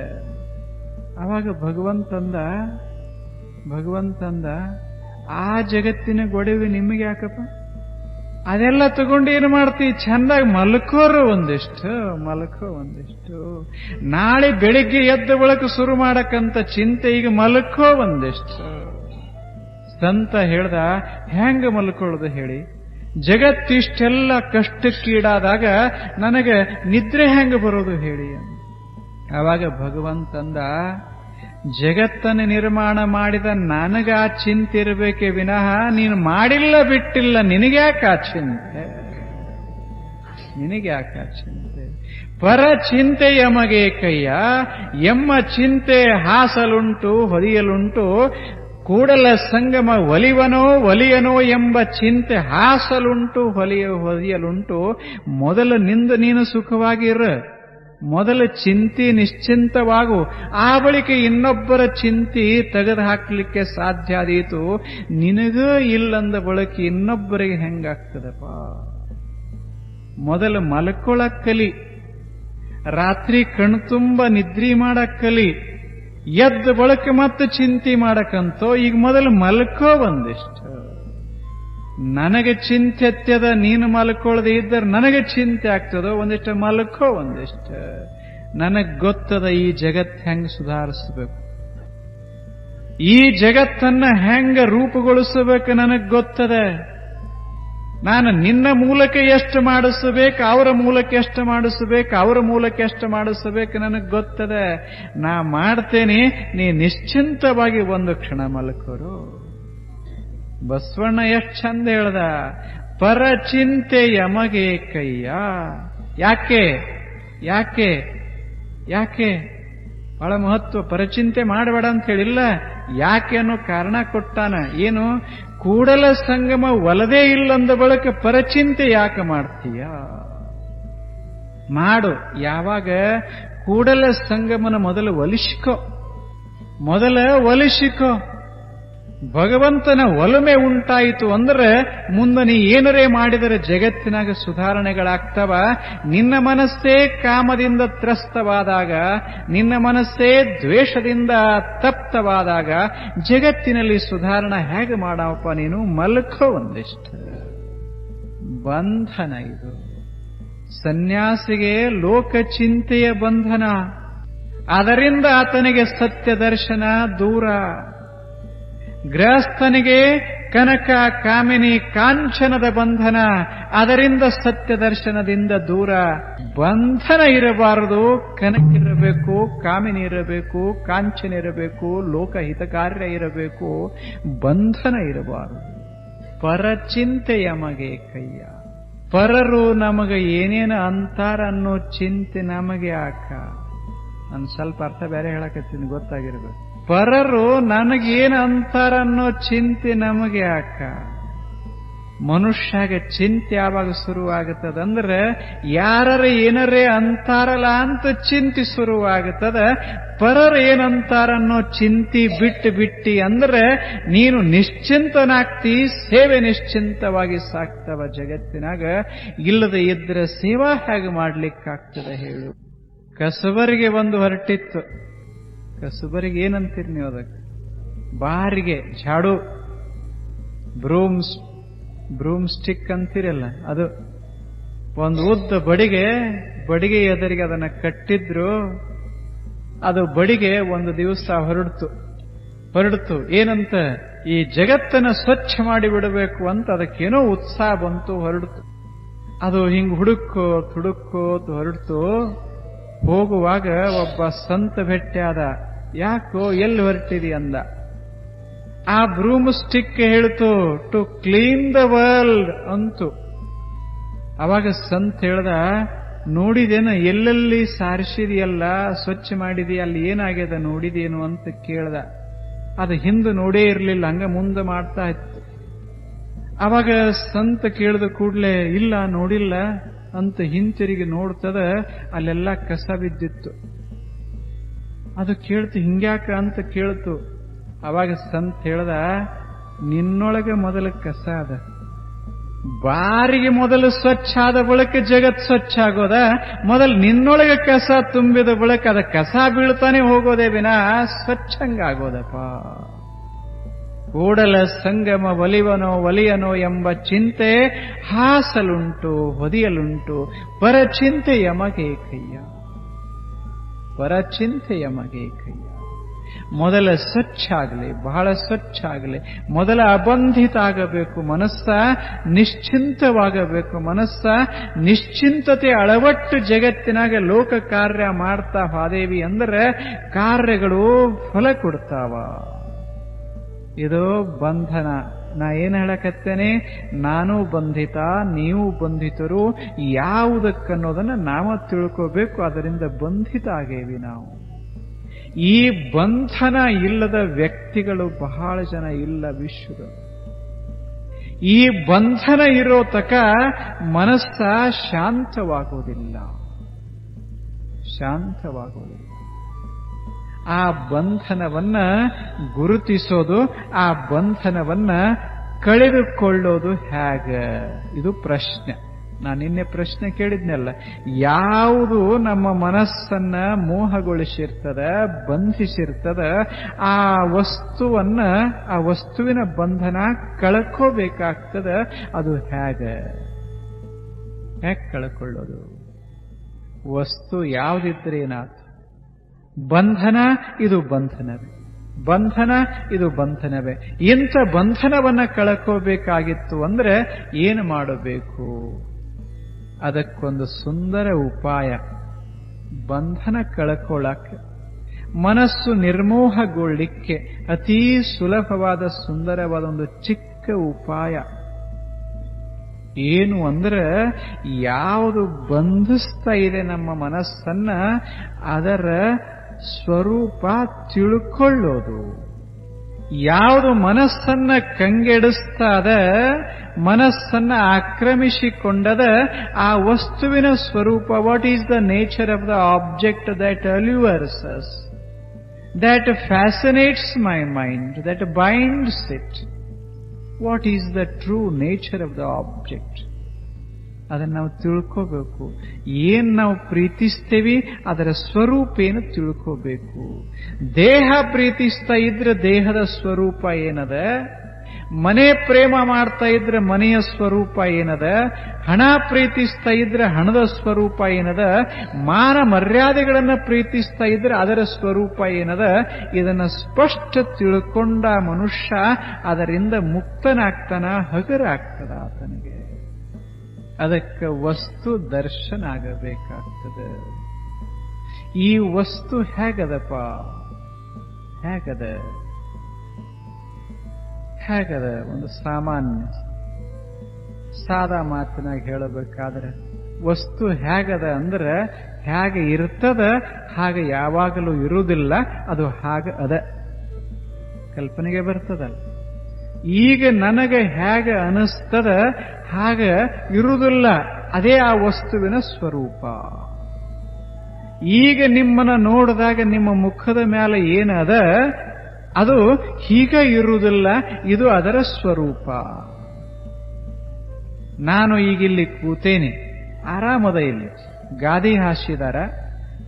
ಅವಾಗ ಭಗವಂತಂದ ಆ ಜಗತ್ತಿನ ಗೊಡವೆ ನಿಮಗೆ ಯಾಕಪ್ಪ? ಅದೆಲ್ಲ ತಗೊಂಡು ಏನು ಮಾಡ್ತೀವಿ? ಚಂದಾಗಿ ಮಲ್ಕೋರು ಒಂದಿಷ್ಟು. ನಾಳೆ ಬೆಳಿಗ್ಗೆ ಎದ್ದ ಬಳಿಕ ಶುರು ಮಾಡಕ್ಕಂತ ಚಿಂತೆ ಈಗ ಮಲ್ಕೋ ಒಂದಿಷ್ಟು. ಸಂತ ಹೇಳ್ದ, ಹೆಂಗ ಮಲ್ಕೊಳ್ಳೋದು ಹೇಳಿ? ಜಗತ್ತಿಷ್ಟೆಲ್ಲ ಕಷ್ಟಕ್ಕೀಡಾದಾಗ ನನಗೆ ನಿದ್ರೆ ಹೆಂಗ ಬರೋದು ಹೇಳಿ? ಆವಾಗ ಭಗವಂತಂದ, ಜಗತ್ತನ್ನು ನಿರ್ಮಾಣ ಮಾಡಿದ ನನಗ ಆ ಚಿಂತೆ ಇರಬೇಕೆ ವಿನಃ ನೀನು ಮಾಡಿಲ್ಲ ಬಿಟ್ಟಿಲ್ಲ, ನಿನಗ್ಯಾಕೆ ಆ ಚಿಂತೆ? ಪರ ಚಿಂತೆ ಯಮಗೆ ಕಯ್ಯ, ಎಮ್ಮ ಚಿಂತೆ ಹಾಸಲುಂಟು ಹೊದಿಯಲುಂಟು. ಕೂಡಲ ಸಂಗಮ ಒಲಿಯನೋ ಎಂಬ ಚಿಂತೆ ಹಾಸಲುಂಟು ಹೊದಿಯಲುಂಟು. ಮೊದಲು ನೀನು ಸುಖವಾಗಿರ, ಮೊದಲ ಚಿಂತೆ ನಿಶ್ಚಿಂತವಾಗು. ಆ ಬಳಿಕ ಇನ್ನೊಬ್ಬರ ಚಿಂತೆ ತೆಗೆದು ಹಾಕ್ಲಿಕ್ಕೆ ಸಾಧ್ಯ ಆದೀತು. ನಿನಗ ಇಲ್ಲಂದ ಬಳಿಕ ಇನ್ನೊಬ್ಬರಿಗೆ ಹೆಂಗಾಗ್ತದಪ್ಪ? ಮೊದಲು ಮಲ್ಕೊಳಕ್ ಕಲಿ, ರಾತ್ರಿ ಕಣ್ತುಂಬ ನಿದ್ರಿ ಮಾಡಕ್ ಕಲಿ, ಎದ್ದ ಬಳಿಕ ಮತ್ತೆ ಚಿಂತೆ ಮಾಡಕ್ಕಂತೋ. ಈಗ ಮೊದಲು ಮಲ್ಕೋ ಒಂದಿಷ್ಟು. ನನಗೆ ಚಿಂತೆ ಎತ್ತದ, ನೀನು ಮಲ್ಕೊಳ್ಳದೆ ಇದ್ದರೆ ನನಗೆ ಚಿಂತೆ ಆಗ್ತದೋ, ಒಂದಿಷ್ಟು ಮಲ್ಕೋ, ಒಂದಿಷ್ಟು. ನನಗ್ ಗೊತ್ತದ ಈ ಜಗತ್ ಹೆಂಗ್ ಸುಧಾರಿಸಬೇಕು, ಈ ಜಗತ್ತನ್ನ ಹೆಂಗ ರೂಪುಗೊಳಿಸಬೇಕು ನನಗ್ ಗೊತ್ತದೆ. ನಾನು ನಿನ್ನ ಮೂಲಕ ಎಷ್ಟು ಮಾಡಿಸಬೇಕು, ಅವರ ಮೂಲಕ ಎಷ್ಟು ಮಾಡಿಸಬೇಕು, ಅವರ ಮೂಲಕ ಎಷ್ಟು ಮಾಡಿಸಬೇಕು ನನಗ್ ಗೊತ್ತದೆ. ನಾ ಮಾಡ್ತೇನೆ, ನೀ ನಿಶ್ಚಿಂತವಾಗಿ ಒಂದು ಕ್ಷಣ ಮಲ್ಕೋರು. ಬಸವಣ್ಣ ಎಷ್ಟು ಚಂದ ಹೇಳ್ದ, ಪರಚಿಂತೆ ಯಮಗೆ ಕಯ್ಯ. ಯಾಕೆ ಯಾಕೆ ಯಾಕೆ ಬಹಳ ಮಹತ್ವ. ಪರಚಿಂತೆ ಮಾಡಬೇಡ ಅಂತ ಹೇಳಿಲ್ಲ, ಯಾಕೆ ಅನ್ನೋ ಕಾರಣ ಕೊಟ್ಟಾನ. ಏನು? ಕೂಡಲ ಸಂಗಮ ಒಲದೇ ಇಲ್ಲಂದ ಬಳಿಕ ಪರಚಿಂತೆ ಯಾಕೆ ಮಾಡ್ತೀಯ? ಮಾಡು. ಯಾವಾಗ? ಕೂಡಲ ಸಂಗಮನ ಮೊದಲು ಒಲಿಸಿಕೋ. ಭಗವಂತನ ಒಲುಮೆ ಉಂಟಾಯಿತು ಅಂದ್ರೆ ಮುಂದೆ ನೀ ಏನರೇ ಮಾಡಿದರೆ ಜಗತ್ತಿನಾಗ ಸುಧಾರಣೆಗಳಾಗ್ತವ. ನಿನ್ನ ಮನಸ್ಸೇ ಕಾಮದಿಂದ ತ್ರಸ್ತವಾದಾಗ, ನಿನ್ನ ಮನಸ್ಸೇ ದ್ವೇಷದಿಂದ ತಪ್ತವಾದಾಗ ಜಗತ್ತಿನಲ್ಲಿ ಸುಧಾರಣೆ ಹೇಗೆ ಮಾಡವಪ್ಪ ನೀನು? ಮಲ್ಕೋ ಒಂದಿಷ್ಟು. ಬಂಧನ ಇದು. ಸನ್ಯಾಸಿಗೆ ಲೋಕ ಚಿಂತೆಯ ಬಂಧನ, ಅದರಿಂದ ಆತನಿಗೆ ಸತ್ಯ ದರ್ಶನ ದೂರ. ಗೃಹಸ್ಥನಿಗೆ ಕನಕ ಕಾಮಿನಿ ಕಾಂಚನದ ಬಂಧನ, ಅದರಿಂದ ಸತ್ಯ ದರ್ಶನದಿಂದ ದೂರ. ಬಂಧನ ಇರಬಾರದು. ಕನಕಿರಬೇಕು, ಕಾಮಿನಿ ಇರಬೇಕು, ಕಾಂಚನ ಇರಬೇಕು, ಲೋಕಹಿತ ಕಾರ್ಯ ಇರಬೇಕು, ಬಂಧನ ಇರಬಾರದು. ಪರಚಿಂತೆ ಯಮಗೆ ಕಯ್ಯ. ಪರರು ನಮಗೆ ಏನೇನು ಅಂತಾರ ಅನ್ನೋ ಚಿಂತೆ ನಮಗೆ ಯಾಕ? ನಾನು ಸ್ವಲ್ಪ ಅರ್ಥ ಬೇರೆ ಹೇಳಕತ್ತೀನಿ, ಗೊತ್ತಾಗಿರ್ಬೇಕು. ಪರರು ನನಗೇನು ಅಂತಾರ ಅನ್ನೋ ಚಿಂತೆ ನಮಗೆ ಯಾಕ? ಮನುಷ್ಯಾಗ ಚಿಂತೆ ಯಾವಾಗ ಶುರುವಾಗುತ್ತದಂದ್ರೆ ಯಾರರ ಏನರೇ ಅಂತಾರಲ್ಲ ಅಂತ ಚಿಂತೆ ಶುರುವಾಗುತ್ತದ. ಪರರು ಏನಂತಾರನ್ನೋ ಚಿಂತೆ ಬಿಟ್ಟು ಅಂದ್ರೆ ನೀನು ನಿಶ್ಚಿಂತನಾಗ್ತಿ, ಸೇವೆ ನಿಶ್ಚಿಂತವಾಗಿ ಸಾಕ್ತವ ಜಗತ್ತಿನಾಗ. ಇಲ್ಲದೆ ಇದ್ರೆ ಸೇವಾ ಹೇಗೆ ಮಾಡ್ಲಿಕ್ಕಾಗ್ತದೆ ಹೇಳು? ಕಸಬರಿಗೆ ಒಂದು ಹೊರಟಿತ್ತು. ಕಸಬರಿಗೆ ಏನಂತೀರಿ ನೀವು? ಅದಕ್ಕೆ ಬಾರಿಗೆ ಝಾಡು, ಬ್ರೂಮ್ ಸ್ಟಿಕ್ ಅಂತೀರಲ್ಲ, ಅದು ಒಂದು ಉದ್ದ ಬಡಿಗೆ ಎದುರಿಗೆ ಅದನ್ನ ಕಟ್ಟಿದ್ರು. ಅದು ಬಡಿಗೆ ಒಂದು ದಿವಸ ಹೊರಡ್ತು. ಏನಂತ? ಈ ಜಗತ್ತನ್ನ ಸ್ವಚ್ಛ ಮಾಡಿ ಬಿಡಬೇಕು ಅಂತ ಅದಕ್ಕೇನೋ ಉತ್ಸಾಹ ಬಂತು, ಹೊರಡ್ತು. ಅದು ಹಿಂಗ್ ಹುಡುಕೋತ್ ಹೊರಡ್ತು. ಹೋಗುವಾಗ ಒಬ್ಬ ಸಂತ ಭೇಟಿಯಾದ. ಯಾಕೋ, ಎಲ್ಲಿ ಹೊರಟಿದಿ ಅಂದ. ಆ ಬ್ರೂಮ್ ಸ್ಟಿಕ್ ಹೇಳ್ತು, ಟು ಕ್ಲೀನ್ ದ ವರ್ಲ್ಡ್ ಅಂತು. ಅವಾಗ ಸಂತ ಹೇಳ್ದ, ನೋಡಿದೇನ ಎಲ್ಲೆಲ್ಲಿ ಸಾರಿಸಿದೆಯಲ್ಲ, ಸ್ವಚ್ಛ ಮಾಡಿದಿ, ಅಲ್ಲಿ ಏನಾಗ್ಯದ ನೋಡಿದೇನು ಅಂತ ಕೇಳ್ದ. ಅದು ಹಿಂದೆ ನೋಡೇ ಇರಲಿಲ್ಲ, ಹಂಗ ಮುಂದೆ ಮಾಡ್ತಾ ಇತ್ತು. ಅವಾಗ ಸಂತ ಕೇಳಿದ ಕೂಡ್ಲೆ, ಇಲ್ಲ ನೋಡಿಲ್ಲ ಅಂತ ಹಿಂತಿರುಗಿ ನೋಡ್ತದ, ಅಲ್ಲೆಲ್ಲ ಕಸ ಬಿದ್ದಿತ್ತು. ಅದು ಕೇಳ್ತು, ಹಿಂಗ್ಯಾಕ ಅಂತ ಕೇಳ್ತು. ಅವಾಗ ಸಂತ ಹೇಳ್ದ, ನಿನ್ನೊಳಗೆ ಮೊದಲು ಕಸ ಅದ, ಬಾರಿಗೆ ಮೊದಲು ಸ್ವಚ್ಛ ಆದ ಬಳಿಕ ಜಗತ್ ಸ್ವಚ್ಛ ಆಗೋದ. ಮೊದಲು ನಿನ್ನೊಳಗೆ ಕಸ ತುಂಬಿದ ಬಳಿಕ ಅದ ಕಸ ಬೀಳ್ತಾನೆ ಹೋಗೋದೇ ವಿನ ಸ್ವಚ್ಛಂಗಾಗೋದಪ್ಪ. ಕೂಡಲ ಸಂಗಮ ಒಲಿಯನೋ ಎಂಬ ಚಿಂತೆ ಹಾಸಲುಂಟು, ಹೊದಿಯಲುಂಟು. ಪರಚಿಂತೆ ಯಮಗೆ ಕಯ್ಯ. ಮೊದಲ ಸ್ವಚ್ಛ ಆಗಲಿ, ಬಹಳ ಸ್ವಚ್ಛ ಆಗಲಿ. ಮೊದಲ ಅಬಂಧಿತ ಆಗಬೇಕು, ಮನಸ್ಸ ನಿಶ್ಚಿಂತವಾಗಬೇಕು. ಮನಸ್ಸ ನಿಶ್ಚಿಂತತೆ ಅಳವಟ್ಟು ಜಗತ್ತಿನಾಗ ಲೋಕ ಕಾರ್ಯ ಮಾಡ್ತಾ ಹಾದೇವಿ ಅಂದ್ರೆ ಕಾರ್ಯಗಳು ಫಲ ಕೊಡ್ತಾವ. ಇದು ಬಂಧನ. ನಾ ಏನ್ ಹೇಳಕತ್ತೇನೆ? ನಾನು ಬಂಧಿತ, ನೀವು ಬಂಧಿತರು. ಯಾವುದಕ್ಕನ್ನೋದನ್ನ ನಾವು ತಿಳ್ಕೋಬೇಕು. ಅದರಿಂದ ಬಂಧಿತ ಆಗೇವಿ ನಾವು. ಈ ಬಂಧನ ಇಲ್ಲದ ವ್ಯಕ್ತಿಗಳು ಬಹಳ ಜನ ಇಲ್ಲ ವಿಶ್ವದಲ್ಲಿ. ಈ ಬಂಧನ ಇರೋ ತಕ ಮನಸ್ಸ ಶಾಂತವಾಗೋದಿಲ್ಲ. ಆ ಬಂಧನವನ್ನ ಗುರುತಿಸೋದು, ಆ ಬಂಧನವನ್ನ ಕಳೆದುಕೊಳ್ಳೋದು ಹೇಗೆ? ಇದು ಪ್ರಶ್ನೆ. ನಾನು ನಿನ್ನೆ ಪ್ರಶ್ನೆ ಕೇಳಿದ್ನಲ್ಲ, ಯಾವುದು ನಮ್ಮ ಮನಸ್ಸನ್ನ ಮೋಹಗೊಳಿಸಿರ್ತದ, ಬಂಧಿಸಿರ್ತದ, ಆ ವಸ್ತುವಿನ ಬಂಧನ ಕಳ್ಕೋಬೇಕಾಗ್ತದ. ಅದು ಹೇಗೆ ಕಳ್ಕೊಳ್ಳೋದು? ವಸ್ತು ಯಾವುದಿದ್ರೆ ಏನಾಯ್ತು? ಬಂಧನ ಇದು ಬಂಧನವೇ, ಬಂಧನ ಇದು ಬಂಧನವೇ. ಇಂಥ ಬಂಧನವನ್ನ ಕಳ್ಕೋಬೇಕಾಗಿತ್ತು ಅಂದ್ರೆ ಏನು ಮಾಡಬೇಕು? ಅದಕ್ಕೊಂದು ಸುಂದರ ಉಪಾಯ. ಬಂಧನ ಕಳ್ಕೊಳ್ಳಕ್ಕೆ, ಮನಸ್ಸು ನಿರ್ಮೋಹಗೊಳ್ಳಿಕ್ಕೆ ಅತೀ ಸುಲಭವಾದ ಸುಂದರವಾದ ಒಂದು ಚಿಕ್ಕ ಉಪಾಯ ಏನು ಅಂದ್ರೆ, ಯಾವುದು ಬಂಧಿಸ್ತಾ ಇದೆ ನಮ್ಮ ಮನಸ್ಸನ್ನ ಅದರ ಸ್ವರೂಪ ತಿಳ್ಕೊಳ್ಳೋದು. ಯಾವುದು ಮನಸ್ಸನ್ನ ಕಂಗೆಡಿಸ್ತದ, ಮನಸ್ಸನ್ನ ಆಕ್ರಮಿಸಿಕೊಂಡದ, ಆ ವಸ್ತುವಿನ ಸ್ವರೂಪ, what is the nature of the object that allures us, that fascinates my mind, that binds it. What is the true nature of the object? ಅದನ್ನು ನಾವು ತಿಳ್ಕೋಬೇಕು. ಏನ್ ನಾವು ಪ್ರೀತಿಸ್ತೇವಿ ಅದರ ಸ್ವರೂಪ ಏನು ತಿಳ್ಕೋಬೇಕು. ದೇಹ ಪ್ರೀತಿಸ್ತಾ ಇದ್ರೆ ದೇಹದ ಸ್ವರೂಪ ಏನದ, ಮನೆ ಪ್ರೇಮ ಮಾಡ್ತಾ ಇದ್ರೆ ಮನೆಯ ಸ್ವರೂಪ ಏನದ, ಹಣ ಪ್ರೀತಿಸ್ತಾ ಇದ್ರೆ ಹಣದ ಸ್ವರೂಪ ಏನದ, ಮಾನ ಮರ್ಯಾದೆಗಳನ್ನ ಪ್ರೀತಿಸ್ತಾ ಇದ್ರೆ ಅದರ ಸ್ವರೂಪ ಏನದ. ಇದನ್ನ ಸ್ಪಷ್ಟ ತಿಳ್ಕೊಂಡ ಮನುಷ್ಯ ಅದರಿಂದ ಮುಕ್ತನಾಗ್ತಾನ, ಹಗರಾಗ್ತದ ಆತನಿಗೆ. ಅದಕ್ಕೆ ವಸ್ತು ದರ್ಶನ ಆಗಬೇಕಾಗ್ತದೆ. ಈ ವಸ್ತು ಹೇಗದಪ್ಪ? ಹೇಗದ? ಒಂದು ಸಾಮಾನ್ಯ ಸಾದಾ ಮಾತಿನಾಗ ಹೇಳಬೇಕಾದ್ರೆ ವಸ್ತು ಹೇಗದ ಅಂದ್ರೆ, ಹೇಗೆ ಇರ್ತದ ಹಾಗೆ ಯಾವಾಗಲೂ ಇರುವುದಿಲ್ಲ, ಅದು ಹಾಗೆ ಅದ. ಕಲ್ಪನೆಗೆ ಬರ್ತದಲ್ಲ. ಈಗ ನನಗೆ ಹೇಗೆ ಅನಿಸ್ತದ ಹಾಗೆ ಇರುವುದಿಲ್ಲ, ಅದೇ ಆ ವಸ್ತುವಿನ ಸ್ವರೂಪ. ಈಗ ನಿಮ್ಮನ್ನ ನೋಡಿದಾಗ ನಿಮ್ಮ ಮುಖದ ಮೇಲೆ ಏನದ ಅದು ಹೀಗ ಇರುವುದಿಲ್ಲ, ಇದು ಅದರ ಸ್ವರೂಪ. ನಾನು ಈಗಿಲ್ಲಿ ಕೂತೇನೆ, ಆರಾಮದ. ಇಲ್ಲಿ ಗಾದಿ ಹಾಸಿದಾರ,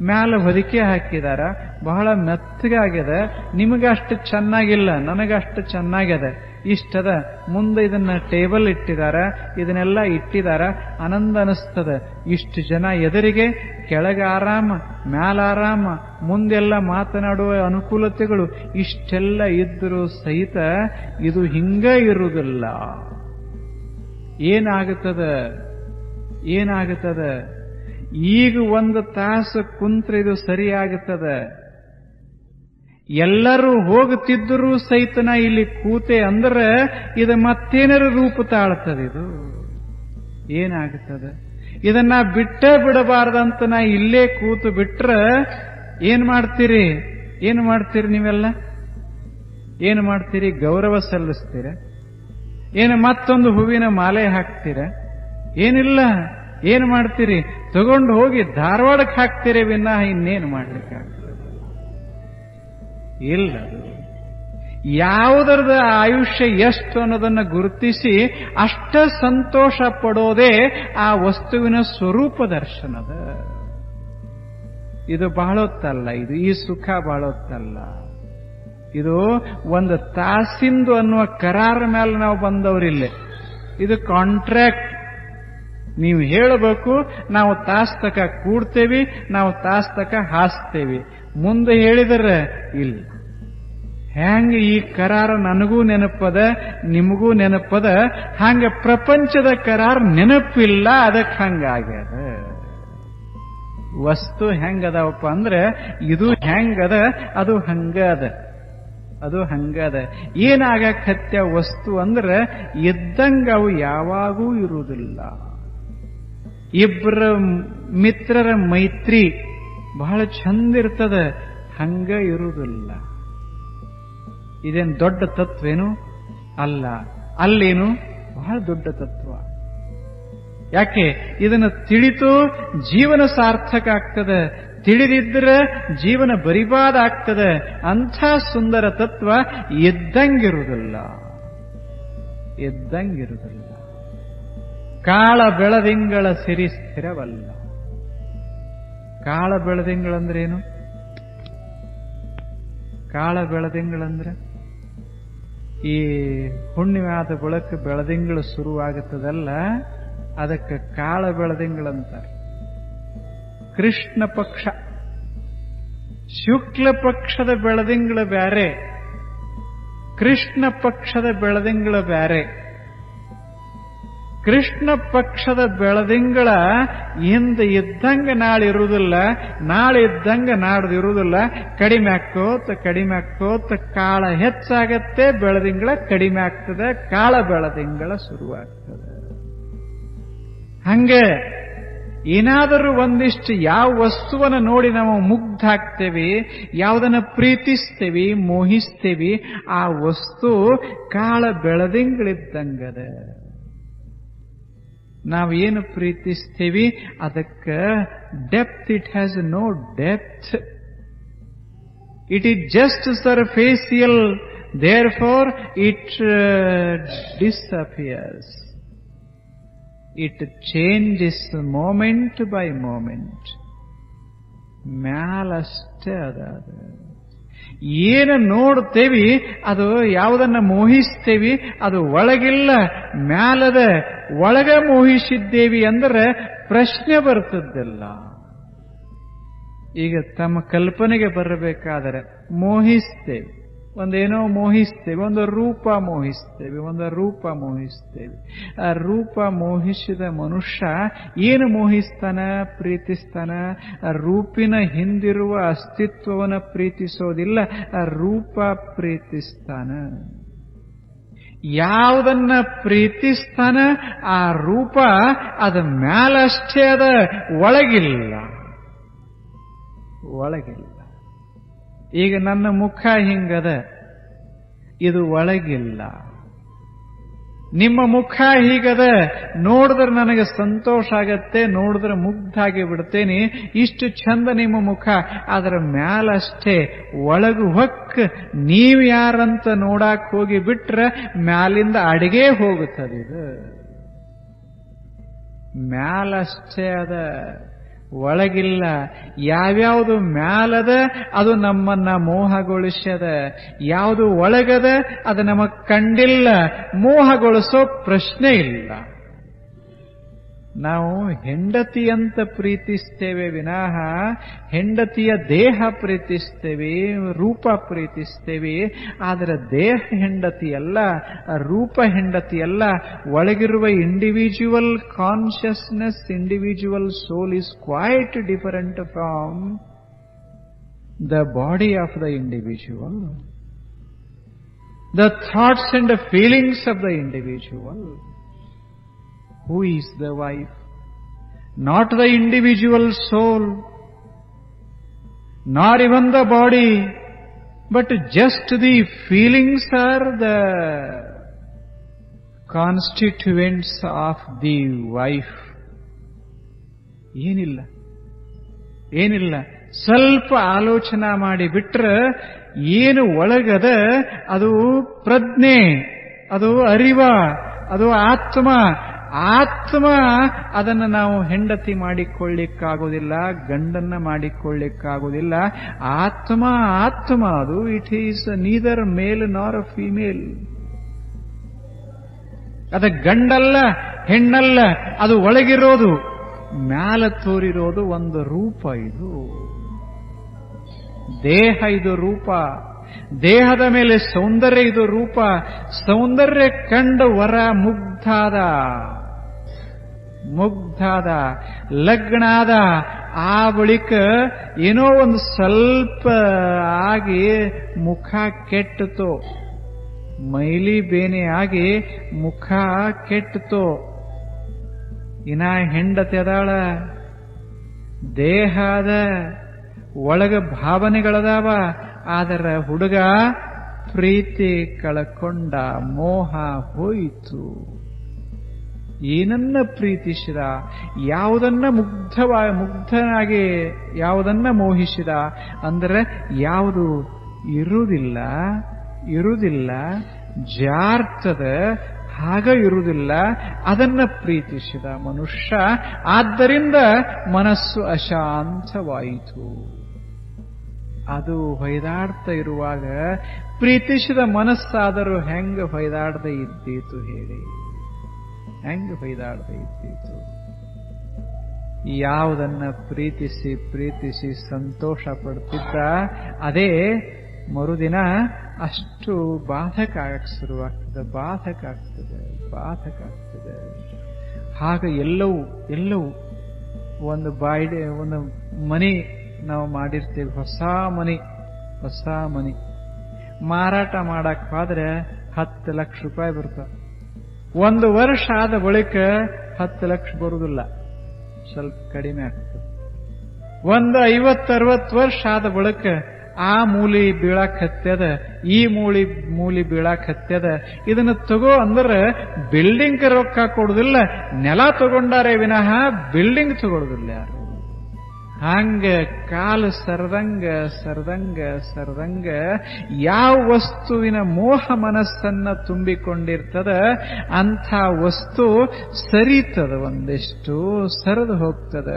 ಮ್ಯಾಲ ಹೊದಿಕೆ ಹಾಕಿದಾರ, ಬಹಳ ಮೆತ್ತಗಾಗ್ಯದ. ನಿಮಗಷ್ಟು ಚೆನ್ನಾಗಿಲ್ಲ, ನನಗಷ್ಟು ಚೆನ್ನಾಗ್ಯದ. ಇಷ್ಟದ. ಮುಂದೆ ಇದನ್ನ ಟೇಬಲ್ ಇಟ್ಟಿದಾರ, ಇದನ್ನೆಲ್ಲ ಇಟ್ಟಿದಾರ, ಆನಂದ ಅನಿಸ್ತದ. ಇಷ್ಟು ಜನ ಎದುರಿಗೆ, ಕೆಳಗೆ ಆರಾಮ, ಮ್ಯಾಲ ಆರಾಮ, ಮುಂದೆಲ್ಲ ಮಾತನಾಡುವ ಅನುಕೂಲತೆಗಳು ಇಷ್ಟೆಲ್ಲ ಇದ್ದರೂ ಸಹಿತ ಇದು ಹಿಂಗ ಇರುವುದಿಲ್ಲ. ಏನಾಗುತ್ತದ? ಈಗ ಒಂದು ತಾಸು ಕುಂತ್ರೆ ಇದು ಸರಿಯಾಗುತ್ತದ. ಎಲ್ಲರೂ ಹೋಗುತ್ತಿದ್ದರೂ ಸಹಿತನ ಇಲ್ಲಿ ಕೂತೆ ಅಂದ್ರೆ ಇದು ಮತ್ತೇನಾರ ರೂಪ ತಾಳ್ತದೆ. ಇದು ಏನಾಗುತ್ತದೆ? ಇದನ್ನ ಬಿಟ್ಟೇ ಬಿಡಬಾರ್ದಂತ ನಾ ಇಲ್ಲೇ ಕೂತು ಬಿಟ್ರೆ ಏನ್ ಮಾಡ್ತೀರಿ ನೀವೆಲ್ಲ? ಏನು ಮಾಡ್ತೀರಿ? ಗೌರವ ಸಲ್ಲಿಸ್ತೀರ? ಏನು ಮತ್ತೊಂದು ಹೂವಿನ ಮಾಲೆ ಹಾಕ್ತೀರ? ಏನಿಲ್ಲ. ಏನು ಮಾಡ್ತೀರಿ? ತಗೊಂಡು ಹೋಗಿ ಧಾರವಾಡಕ್ಕೆ ಹಾಕ್ತೀರಿ ವಿನಃ ಇನ್ನೇನು ಮಾಡ್ಲಿಕ್ಕಾಗ್ತದೆ? ಇಲ್ಲ. ಯಾವುದರದ ಆಯುಷ್ಯ ಎಷ್ಟು ಅನ್ನೋದನ್ನು ಗುರುತಿಸಿ ಅಷ್ಟ ಸಂತೋಷ ಪಡೋದೇ ಆ ವಸ್ತುವಿನ ಸ್ವರೂಪ ದರ್ಶನದ. ಇದು ಬಹಳೊತ್ತಲ್ಲ, ಈ ಸುಖ ಬಹಳೊತ್ತಲ್ಲ. ಇದು ಒಂದು ತಾಸಿಂದು ಅನ್ನುವ ಕರಾರ ಮೇಲೆ ನಾವು ಬಂದವರಿಲ್ಲ. ಇದು ಕಾಂಟ್ರಾಕ್ಟ್. ನೀವು ಹೇಳಬೇಕು, ನಾವು ತಾಸ್ ತಕ ಕೂಡ್ತೇವಿ, ನಾವು ತಾಸ್ ತಕ ಹಾಸ್ತೇವಿ. ಮುಂದೆ ಹೇಳಿದರೆ ಇಲ್ಲ. ಹೆಂಗ ಈ ಕರಾರ ನನಗೂ ನೆನಪದ, ನಿಮಗೂ ನೆನಪದ, ಹಂಗ ಪ್ರಪಂಚದ ಕರಾರ ನೆನಪಿಲ್ಲ, ಅದಕ್ಕೆ ಹಂಗಾಗ್ಯದ. ವಸ್ತು ಹೆಂಗದವಪ್ಪ ಅಂದ್ರೆ ಇದು ಹೆಂಗದ, ಅದು ಹಂಗದ. ಏನಾಗತ್ಯ ವಸ್ತು ಅಂದ್ರೆ ಇದ್ದಂಗ ಅವು ಯಾವಾಗೂ ಇರುವುದಿಲ್ಲ. ಇಬ್ಬರ ಮಿತ್ರರ ಮೈತ್ರಿ ಬಹಳ ಚಂದ ಇರ್ತದ, ಹಂಗ ಇರುವುದಿಲ್ಲ. ಇದೇನು ದೊಡ್ಡ ತತ್ವೇನು ಅಲ್ಲ. ಅಲ್ಲೇನು ಬಹಳ ದೊಡ್ಡ ತತ್ವ. ಯಾಕೆ? ಇದನ್ನು ತಿಳಿತು ಜೀವನ ಸಾರ್ಥಕ ಆಗ್ತದೆ, ತಿಳಿದಿದ್ರೆ ಜೀವನ ಬರಿಬಾದಾಗ್ತದೆ. ಅಂಥ ಸುಂದರ ತತ್ವ ಇದ್ದಂಗಿರುವುದಿಲ್ಲ. ಕಾಳ ಬೆಳದಿಂಗಳ ಸಿರಿ ಸ್ಥಿರವಲ್ಲ. ಕಾಳ ಬೆಳದಿಂಗಳಂದ್ರೇನು? ಕಾಳ ಬೆಳದಿಂಗಳಂದ್ರೆ ಈ ಹುಣ್ಣಿಮೆ ಆದ ಬಳಿಕ ಬೆಳದಿಂಗಳು ಶುರುವಾಗುತ್ತದಲ್ಲ, ಅದಕ್ಕೆ ಕಾಳ ಬೆಳದಿಂಗಳಂತಾರೆ. ಕೃಷ್ಣ ಪಕ್ಷ, ಶುಕ್ಲ ಪಕ್ಷದ ಬೆಳದಿಂಗಳ ಬ್ಯಾರೆ, ಕೃಷ್ಣ ಪಕ್ಷದ ಬೆಳದಿಂಗಳ ಬ್ಯಾರೆ. ಕೃಷ್ಣ ಪಕ್ಷದ ಬೆಳದಿಂಗಳ ಹಿಂದೆ ಇದ್ದಂಗ ನಾಳೆ ಇರುವುದಿಲ್ಲ, ನಾಳೆ ಇದ್ದಂಗ ನಾಡ್ದು ಇರುವುದಿಲ್ಲ. ಕಡಿಮೆ ಆಕ್ಕೋತ ಕಾಳ ಹೆಚ್ಚಾಗತ್ತೆ, ಬೆಳದಿಂಗಳ ಕಡಿಮೆ ಆಗ್ತದೆ, ಕಾಳ ಬೆಳದಿಂಗಳ ಶುರುವಾಗ್ತದೆ. ಹಂಗೆ ಏನಾದರೂ ಒಂದಿಷ್ಟು ಯಾವ ವಸ್ತುವನ್ನು ನೋಡಿ ನಾವು ಮುಗ್ಧ ಆಗ್ತೇವೆ, ಯಾವುದನ್ನ ಪ್ರೀತಿಸ್ತೇವೆ, ಮೋಹಿಸ್ತೇವೆ, ಆ ವಸ್ತು ಕಾಳ ಬೆಳದಿಂಗಳಿದ್ದಂಗದ. ನಾವೇನು ಪ್ರೀತಿಸ್ತೇವಿ ಅದಕ್ಕೆ depth, it has no depth. It is just superficial, therefore it disappears. It changes moment by moment. ಮ್ಯಾಲಷ್ಟೇ ಅದ. ಏನು ನೋಡ್ತೇವಿ ಅದು ಯಾವುದನ್ನ ಮೋಹಿಸ್ತೇವಿ ಅದು ಒಳಗಿಲ್ಲ, ಮ್ಯಾಲದ. ಒಳಗ ಮೋಹಿಸಿದ್ದೇವಿ ಅಂದ್ರೆ ಪ್ರಶ್ನೆ ಬರ್ತದ್ದಲ್ಲ. ಈಗ ತಮ್ಮ ಕಲ್ಪನೆಗೆ ಬರಬೇಕಾದರೆ ಮೋಹಿಸ್ತೇವೆ, ಒಂದೇನೋ ಮೋಹಿಸ್ತೇವೆ, ಒಂದು ರೂಪ ಮೋಹಿಸ್ತೇವೆ, ಒಂದು ರೂಪ ಮೋಹಿಸ್ತೇವೆ. ಆ ರೂಪ ಮೋಹಿಸಿದ ಮನುಷ್ಯ ಏನು ಮೋಹಿಸ್ತಾನ, ಪ್ರೀತಿಸ್ತಾನ? ಆ ರೂಪಿನ ಹಿಂದಿರುವ ಅಸ್ತಿತ್ವವನ್ನು ಪ್ರೀತಿಸೋದಿಲ್ಲ, ಆ ರೂಪ ಪ್ರೀತಿಸ್ತಾನ. ಯಾವುದನ್ನ ಪ್ರೀತಿಸ್ತಾನ ಆ ರೂಪ ಅದ ಮ್ಯಾಲಷ್ಟೇ ಅದ, ಒಳಗಿಲ್ಲ. ಈಗ ನನ್ನ ಮುಖ ಹಿಂಗದ, ಇದು ಒಳಗಿಲ್ಲ. ನಿಮ್ಮ ಮುಖ ಹೀಗದ, ನೋಡಿದ್ರೆ ನನಗೆ ಸಂತೋಷ ಆಗತ್ತೆ, ನೋಡಿದ್ರೆ ಮುಗ್ಧಾಗಿ ಬಿಡ್ತೇನೆ. ಇಷ್ಟು ಚಂದ ನಿಮ್ಮ ಮುಖ, ಅದರ ಮ್ಯಾಲಷ್ಟೇ, ಒಳಗು ಹೊಕ್ಕ ನೀವು ಯಾರಂತ ನೋಡಾಕ್ ಹೋಗಿ ಬಿಟ್ರೆ ಮ್ಯಾಲಿಂದ ಅಡಿಗೆ ಹೋಗುತ್ತದೆ. ಇದು ಮ್ಯಾಲಷ್ಟೇ ಅದ, ಒಳಗಿಲ್ಲ. ಯಾವ್ಯಾವುದು ಮ್ಯಾಲದ ಅದು ನಮ್ಮನ್ನ ಮೋಹಗೊಳಿಸ್ಯದ, ಯಾವುದು ಒಳಗದ ಅದು ನಮಗ್ ಕಂಡಿಲ್ಲ, ಮೋಹಗೊಳಿಸೋ ಪ್ರಶ್ನೆ ಇಲ್ಲ. ನಾವು ಹೆಂಡತಿಯಂತ ಪ್ರೀತಿಸ್ತೇವೆ ವಿನಃ ಹೆಂಡತಿಯ ದೇಹ ಪ್ರೀತಿಸ್ತೇವೆ, ರೂಪ ಪ್ರೀತಿಸ್ತೇವೆ. ಆದರೆ ದೇಹ ಹೆಂಡತಿಯಲ್ಲ, ರೂಪ ಹೆಂಡತಿಯಲ್ಲ. ಒಳಗಿರುವ individual consciousness, individual soul is quite different from the body of the individual, the thoughts and the feelings of the individual. Who is the wife? Not the individual soul, nor even the body, but just the feelings are the constituents of the wife. ಏನಿಲ್ಲ ಸ್ವಲ್ಪ ಆಲೋಚನಾ ಮಾಡಿ ಬಿಟ್ರೆ ಏನು ಒಳಗದ ಅದು ಪ್ರಜ್ಞೆ, ಅದು ಅರಿವ, ಅದು ಆತ್ಮ. ಅದನ್ನು ನಾವು ಹೆಂಡತಿ ಮಾಡಿಕೊಳ್ಳಿಕ್ಕಾಗೋದಿಲ್ಲ, ಗಂಡನ್ನ ಮಾಡಿಕೊಳ್ಳಿಕ್ಕಾಗೋದಿಲ್ಲ. ಆತ್ಮ ಅದು ಇಟ್ ಈಸ್ ನೀದರ್ ಮೇಲ್ ನಾರ್ ಫೀಮೇಲ್. ಅದ ಗಂಡಲ್ಲ, ಹೆಣ್ಣಲ್ಲ, ಅದು ಒಳಗಿರೋದು, ಮ್ಯಾಲ ತೋರಿರೋದು ಒಂದು ರೂಪ. ಇದು ದೇಹ, ಇದು ರೂಪ. ದೇಹದ ಮೇಲೆ ಸೌಂದರ್ಯ, ಇದು ರೂಪ. ಸೌಂದರ್ಯ ಕಂಡ ವರ ಮುಗ್ಧಾದ ಲಗ್ನಾದ. ಆ ಬಳಿಕ ಏನೋ ಒಂದು ಸ್ವಲ್ಪ ಆಗಿ ಮುಖ ಕೆಟ್ಟಿತೋ, ಮೈಲಿ ಬೇನೆ ಆಗಿ ಮುಖ ಕೆಟ್ಟಿತೋ. ಇನ್ನ ಹೆಂಡತಿ ಅದಾಳ, ದೇಹ ಅದ, ಒಳಗ ಭಾವನೆಗಳದಾವ. ಆದರ ಹುಡುಗ ಪ್ರೀತಿ ಕಳಕೊಂಡ, ಮೋಹ ಹೋಯಿತು. ಏನನ್ನ ಪ್ರೀತಿಸಿದ, ಯಾವುದನ್ನ ಮುಗ್ಧನಾಗಿ ಯಾವುದನ್ನ ಮೋಹಿಸಿದ ಅಂದರೆ ಯಾವುದು ಇರುವುದಿಲ್ಲ, ಜಾರ್ತದ, ಹಾಗ ಇರುವುದಿಲ್ಲ. ಅದನ್ನ ಪ್ರೀತಿಸಿದ ಮನುಷ್ಯ, ಆದ್ದರಿಂದ ಮನಸ್ಸು ಅಶಾಂತವಾಯಿತು. ಅದು ಹೊಯ್ದಾಡ್ತಾ ಇರುವಾಗ ಪ್ರೀತಿಸಿದ ಮನಸ್ಸಾದರೂ ಹೆಂಗ ಹೊಯ್ದಾಡದೆ ಇದ್ದೀತು ಹೇಳಿ? ಹೆಂಗ ಹೊಯ್ದಾಡದೆ ಇದ್ದೀತು? ಯಾವುದನ್ನ ಪ್ರೀತಿಸಿ ಪ್ರೀತಿಸಿ ಸಂತೋಷ ಪಡ್ತಿದ್ದ ಅದೇ ಮರುದಿನ ಅಷ್ಟು ಬಾಧಕ ಆಗಕ್ಕೆ ಶುರುವಾಗ್ತದೆ, ಬಾಧಕ ಆಗ್ತದೆ. ಹಾಗ ಎಲ್ಲವೂ ಒಂದು ಒಂದು ಮನೆ ನಾವು ಮಾಡಿರ್ತೇವೆ, ಹೊಸ ಮನೆ ಮಾರಾಟ ಮಾಡಕ್ ಹೋದ್ರೆ 10 ಲಕ್ಷ ರೂಪಾಯಿ ಬರ್ತವೆ. 1 ವರ್ಷ ಆದ ಬಳಿಕ 10 ಲಕ್ಷ ಬರುವುದಿಲ್ಲ, ಸ್ವಲ್ಪ ಕಡಿಮೆ ಆಗ್ತದೆ. ಒಂದು 50-60 ವರ್ಷ ಆದ ಬಳಿಕ ಆ ಮೂಲಿ ಬೀಳಾಕ್ ಹತ್ಯದ, ಈ ಮೂಲಿ ಬೀಳಾಕ್ ಹತ್ಯದ. ಇದನ್ನ ತಗೋ ಅಂದ್ರೆ ಬಿಲ್ಡಿಂಗ್ ರೊಕ್ಕ ಕೊಡುದಿಲ್ಲ, ನೆಲ ತಗೊಂಡಾರೆ ವಿನಃ ಬಿಲ್ಡಿಂಗ್ ತಗೊಳುದಿಲ್ಲ ಯಾರು. ಹಂಗ ಕಾಲು ಸರದಂಗ ಯಾವ ವಸ್ತುವಿನ ಮೋಹ ಮನಸ್ಸನ್ನ ತುಂಬಿಕೊಂಡಿರ್ತದ ಅಂಥ ವಸ್ತು ಸರಿತದ, ಒಂದಿಷ್ಟು ಸರಿದು ಹೋಗ್ತದ.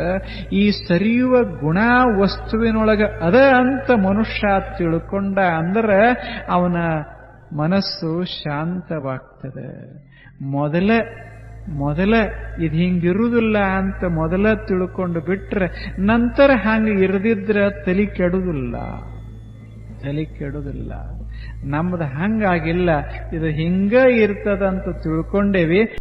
ಈ ಸರಿಯುವ ಗುಣ ವಸ್ತುವಿನೊಳಗ ಅದ ಅಂತ ಮನುಷ್ಯ ತಿಳ್ಕೊಂಡ ಅಂದ್ರೆ ಅವನ ಮನಸ್ಸು ಶಾಂತವಾಗ್ತದೆ. ಮೊದಲ ಇದು ಹಿಂಗಿರುವುದಿಲ್ಲ ಅಂತ ಮೊದಲ ತಿಳ್ಕೊಂಡು ಬಿಟ್ರೆ ನಂತರ ಹಂಗ ಇರದಿದ್ರ ತಲೆ ಕೆಡುವುದಿಲ್ಲ. ನಮ್ದು ಹಂಗಾಗಿಲ್ಲ, ಇದು ಹಿಂಗ ಇರ್ತದಂತ ತಿಳ್ಕೊಂಡೇವಿ.